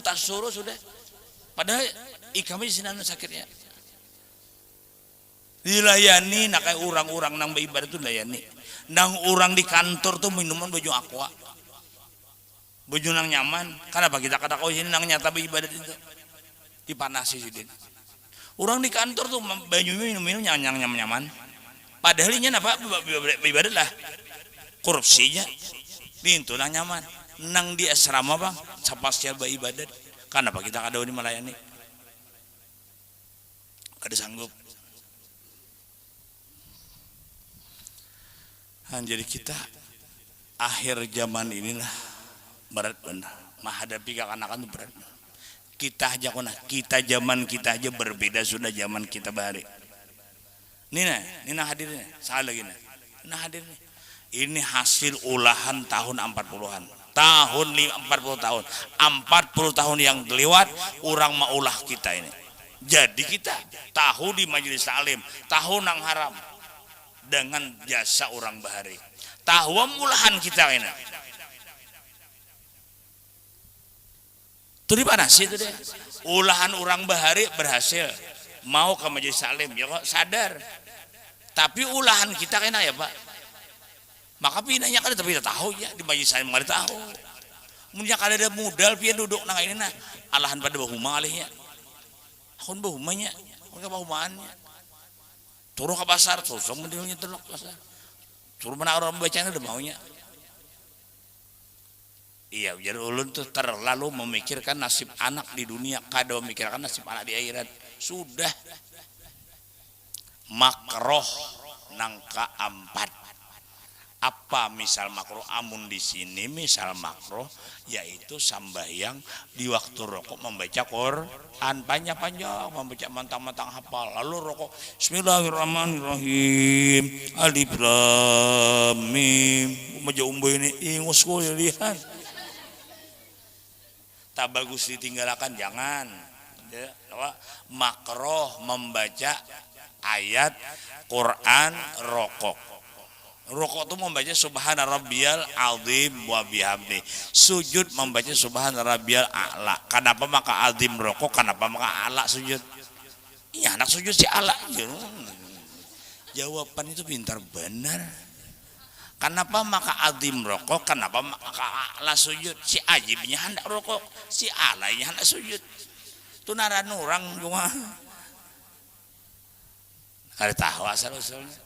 tak suruh sudah. Padahal ikamnya di sini sakitnya. Dilayani nak kayak orang-orang nang beribadah itu layani. Nang orang di kantor tuh minuman baju aqua. Baju nang nyaman. Kenapa kita kata kau sini nang nyata beribadah itu? Dipanasi sih. Orang di kantor tuh baju minum nyaman. Padahal ini apa beribadah lah. Korupsinya. Itu nang nyaman. Nang di asrama bang, sapasnya beribadah. Kenapa kita kada di melayani? Kada sanggup. Jadi kita akhir zaman inilah berat benar menghadapi anak-anak itu berat. Kita zaman kita aja berbeda sudah zaman kita bari. Nina hadirnya salah lagi nah hadir nih. Ini hasil olahan tahun 40-an. Tahun 40 tahun. 40 tahun yang lewat orang maulah kita ini. Jadi kita tahu di majelis taklim, tahu nang haram. Dengan jasa orang bahari tahu mulahan kita ini itu di mana sih itu deh ulahan orang bahari berhasil mau ke majelis salim ya kok sadar tapi ulahan kita kena ya pak maka pinanya kan tapi kita tahu ya di majelis salim nggak tahu punya kada ada modal pian duduk nang ini nah alahan pada bahuma alihnya akun bahumanya akun bahumaannya turun ke pasar, sosok menilainya telok pasar. Turun mana orang bacanya udah maunya. Iya, jadi ulun tuh terlalu memikirkan nasib anak di dunia, kada memikirkan nasib anak di akhirat. Sudah makroh nang keempat. Apa misal makroh amun di sini misal makroh yaitu sambayang di waktu rokok membaca Quran panjang-panjang membaca mantang-mantang hafal lalu rokok Bismillahirrahmanirrahim Alif Lam Mim baca umbo ini ingus ko lihat tak bagus ditinggalkan jangan makroh membaca ayat Quran rokok. Rukuk itu membaca subhana rabbiyal azim wa bihamdi. Sujud membaca subhana rabbiyal a'la. Kenapa maka azim rukuk? Kenapa maka a'la sujud? Iya anak sujud si Allah. Jawaban itu pintar benar. Kenapa maka adim rokok? Kenapa maka Allah sujud? Si ajibnya hendak rokok, si Allahnya hendak sujud. Tunaran orang juga. Kada tahu asal usulnya.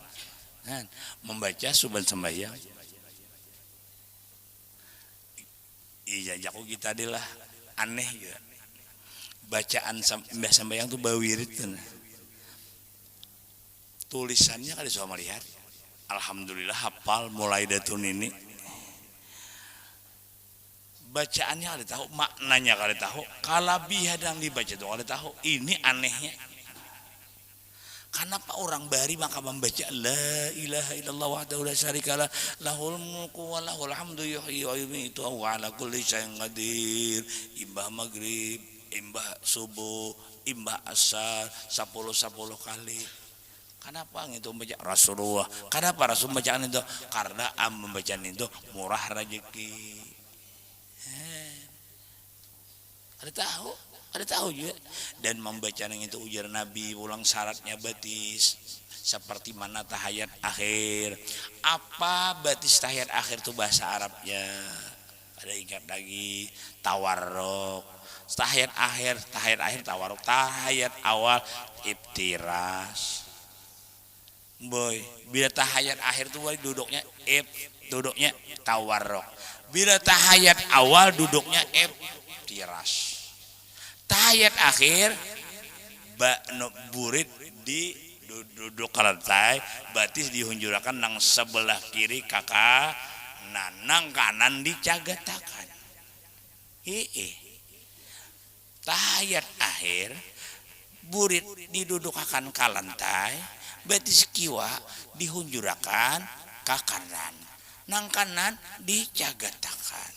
Membaca suban sembahyang. Iya jago kita adalah aneh juga. Bacaan sembahyang tuh bawirit kan. Tulisannya kali suka melihat. Alhamdulillah hafal mulai datun ini. Bacaannya kali tahu, maknanya kali tahu, kalabiah yang dibaca itu kali tahu. Ini anehnya. Kenapa orang bari maka membaca la ilaha illallah wahdahu la syarikalah lahul mulku wa lahul hamdu yuhyi wa yumiitu wa ala kulli syai'in qadir. Imbah maghrib, imbah subuh, imbah asar 10 kali. Kenapa itu membaca Rasulullah? Kenapa Rasul bacaan itu? Karena membacaan itu murah rezeki. Ada tahu juga. Dan membaca yang itu ujar Nabi ulang syaratnya batis. Seperti mana tahiyat akhir. Apa batis tahiyat akhir itu bahasa Arabnya? Ada ingat lagi tawarruk. Tahiyat akhir tawarruk. Tahiyat awal iftiras. Boy, bila tahayat akhir tuh duduknya duduknya tawarruk. Bila tahayat awal duduknya tiras. Tahayat akhir burit di duduk lantai, batis dihunjurakan nang sebelah kiri kakak, nang kanan dicagatakan. Tahayat akhir burit didudukakan ke lantai, batis kiwa dihunjurakan ke kanan, nang kanan dicagatakan.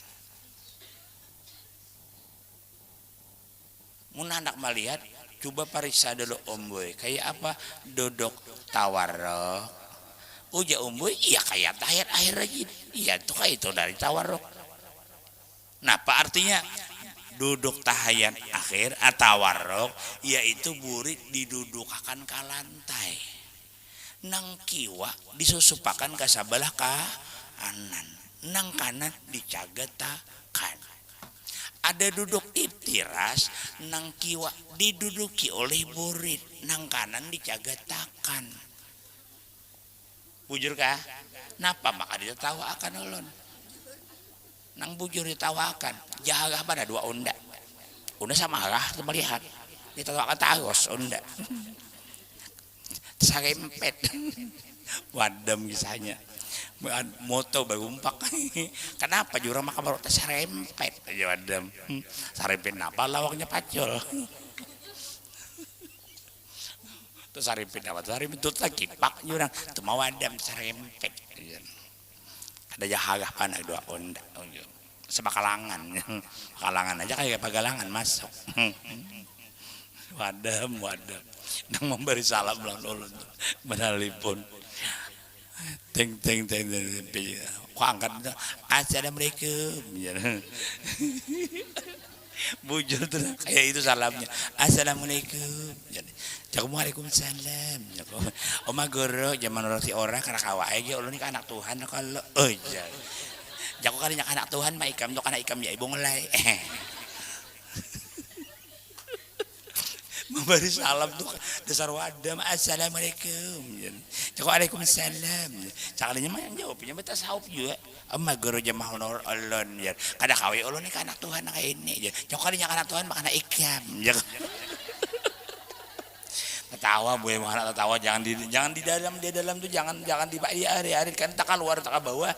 Mun hendak melihat, coba periksa dulu omboy, kayak apa duduk tawarruk. Uja omboy, iya kayak tahiyat akhir aja, iya tuh kayak itu dari tawarruk. Nah, apa artinya? Duduk tahiyat akhir atau tawarruk, yaitu burit didudukakan ke lantai. Nang kiwa disusupakan ke sebelah kanan, nang kanan dicagatakan. Ada duduk iftiras, nang kiwa diduduki oleh burit, nang kanan dicagatakan. Bujur kah? Napa maka ditawakan ulun? Nang bujur ditawakan, jaga pada dua unda. Unda sama lah melihat, ditawakan tagos unda. Sarempet, wadam kisahnya. Moto bagumpak. Kenapa jurang maka baru sarempet aja wadam. Sarempet apa lawaknya pacul. Terus sarempet apa? Sarempet itu lagi pak jurang. Itu mau wadam sarempet. Ada jahaga panah dua onda. Sebakalangan. Kalangan aja kayak pagalangan masuk. Wadam. Nang memberi salam bulan ulun. Menalipun. Teng kok angkat assalamualaikum bujur tuh kayak itu salamnya assalamualaikum waalaikumsalam oma goro zaman orang si orang karena kawai aja ulun ini anak Tuhan kalau jago kalinya anak Tuhan mah ikam tuh anak ikam ya ibu ngelai memberi salam tuh dasar wadam assalamualaikum waalaikumsalam cakalinya mah yang jawabnya betul sahub juga amma guru jamaah honor ulun ya kada kawe ulun ini anak Tuhan kayak ini ya cakalinya anak Tuhan makana ikam ya ketawa boy mana ketawa jangan di dalam tuh jangan di hari kan tak keluar tak ke bawah.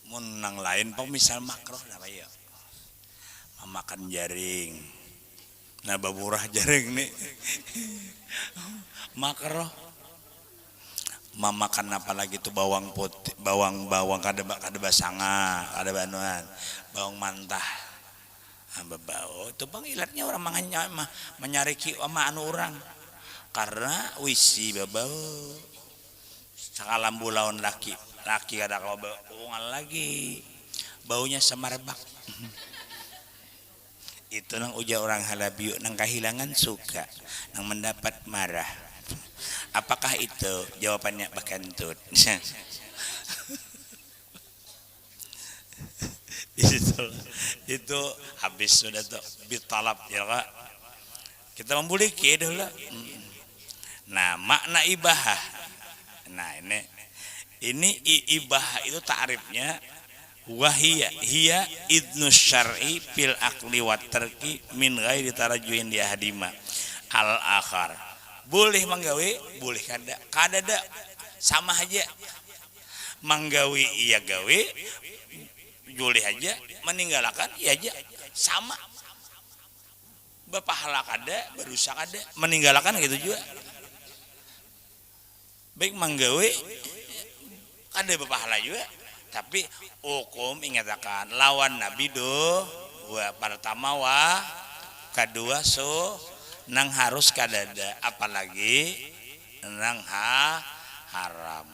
Menang lain misal makroh apa ya memakan jaring nah baburah jaring nih makroh memakan apa lagi tuh bawang putih bawang kada basanga kada banuan bawang mantah babao itu bang ilatnya orang manganya mah menyariki sama anu orang karena wisi babao sakalam bulaon laki kada kalau baungan lagi baunya semerbak. Itu nang uja orang halabiu nang kehilangan suka, nang mendapat marah. Apakah itu? Jawabannya bakantut. itu habis sudah tuh bitalab ya Pak. Kita membuliki dulu. Nah, makna ibahah. Nah, ini ibahah itu ta'rifnya wahiyya hiya idnus syar'i fil aqli wat tarki min ghairi tarajjuhin di ahadima al akhar. Boleh manggawe, boleh kadada sama aja. Manggawe iya gawe, boleh aja, meninggalkan iya aja sama. Berpahala kada, berusaha kada, meninggalkan gitu juga. Baik manggawe kada berpahala juga. Tapi hukum ingatakan lawan Nabi do pertama wa kedua so nang harus kadada apalagi nang haram.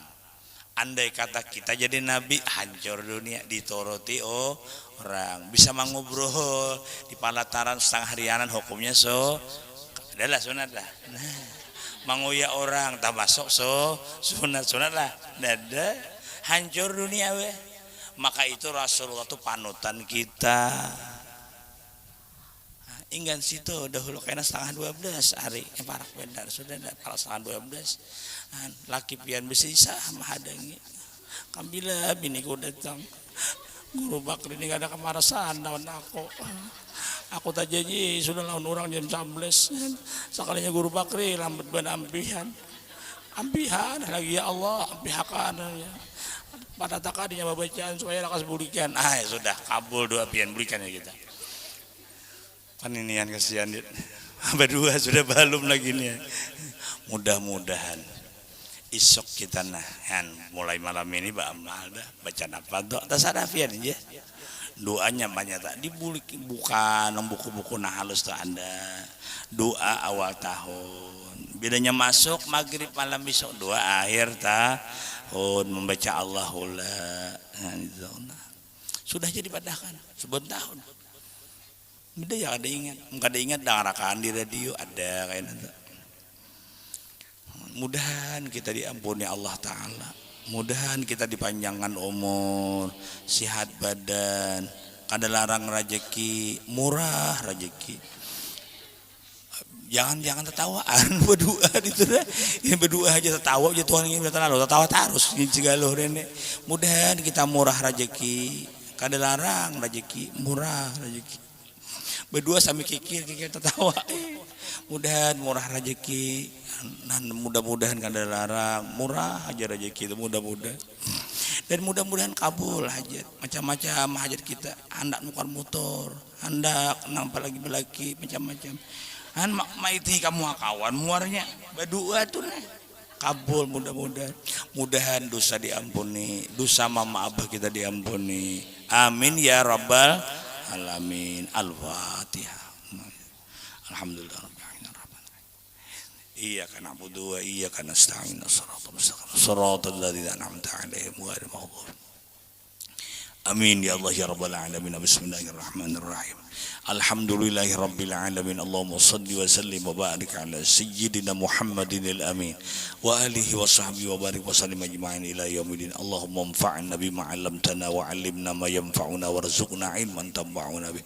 Andai kata kita jadi nabi hancur dunia ditoroti orang bisa mengobrol di palataran setengah harianan hukumnya so adalah sunat lah. Nah, menguya orang tak masuk so sunat lah dada hancur dunia weh. Maka itu Rasulullah itu panutan kita. Inggan situ dahulu kena setengah 12 hari parak benar sudah ada parak setengah 12 laki pian besi sah mahadangi kambila bini ku datang guru Bakri ini gak ada kemarasan lawan aku tak janji sudah lawan orang jam 11 sekalinya guru Bakri lambat ban ampihan lagi ya Allah ampihakan ya pada takadinya bacaan supaya lakas bulikan ya sudah kabul doa pian bulikan ya kita paninian kasihan berdua sudah belum lagi nih. Mudah-mudahan isok kita mulai malam ini baca apa doa tasadafian aja doanya banyak tak bukan buku-buku nah halus tuh Anda doa awal tahun bedanya masuk maghrib malam besok doa akhir tahun membaca Allahullah sudah jadi padahkan sebuah tahun. Beda ya ada ingat dangarakan di radio ada kayak nanti. Mudahan kita diampuni Allah Ta'ala. Mudahan kita dipanjangkan umur, sehat badan, kada larang rezeki, murah rezeki. Jangan tertawaan berdua itu dah. Ini berdua aja tertawa aja Tuhan ini terlalu tertawa terus ini segala rene. Mudahan kita murah rezeki, kada larang rezeki, murah rezeki. Berdua sambil kikir tertawa. Mudahan murah rezeki, mudah-mudahan kada larang, murah aja rezeki itu mudah-mudahan. Dan mudah-mudahan kabul hajat, macam-macam hajat kita. Hendak nukar motor, hendak nampak lagi belaki macam-macam. Maiti kamu kawan muarnya berdua tuh kabul mudah-mudahan. Mudahan dosa diampuni, dosa mama abah kita diampuni. Amin ya rabbal alamin. Al-Fatihah. Alhamdulillah rabbil alamin. Iyyaka na'budu wa iyyaka nasta'in. Shiratal ladzina an'amta 'alaihim ghairil maghdubi. Amin ya Allah ya rabbal alamin. Bismillahirrahmanirrahim. Alhamdulillahi rabbil alamin. Allahumma salli wa sallim wa barik ala sayyidina Muhammadin al-amin wa alihi wa sahbihi wa barik wa sallim ajma'in ila yaumil din. Allahumma anfa'na bima 'allamtana wa 'allimna ma yanfa'una warzuqna 'ilman tanfa'una bih.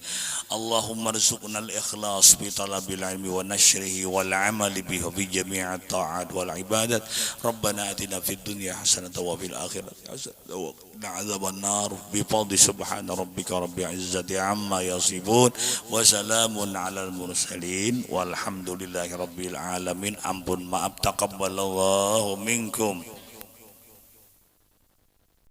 Allahumma arzuqna al-ikhlas fi talabil 'ilmi wa nashrihi wal 'amali bihi fi jami'at ta'at wal ibadat. Rabbana atina fid dunya hasanatan wa fil akhirati hasanatan wa qina adzaban nar bi fadli subhana rabbika rabbil 'izzati 'amma yasifun. Wassalamun alal mursalin walhamdulillahi rabbil alamin. Ampun maaf taqabbalallahu minkum.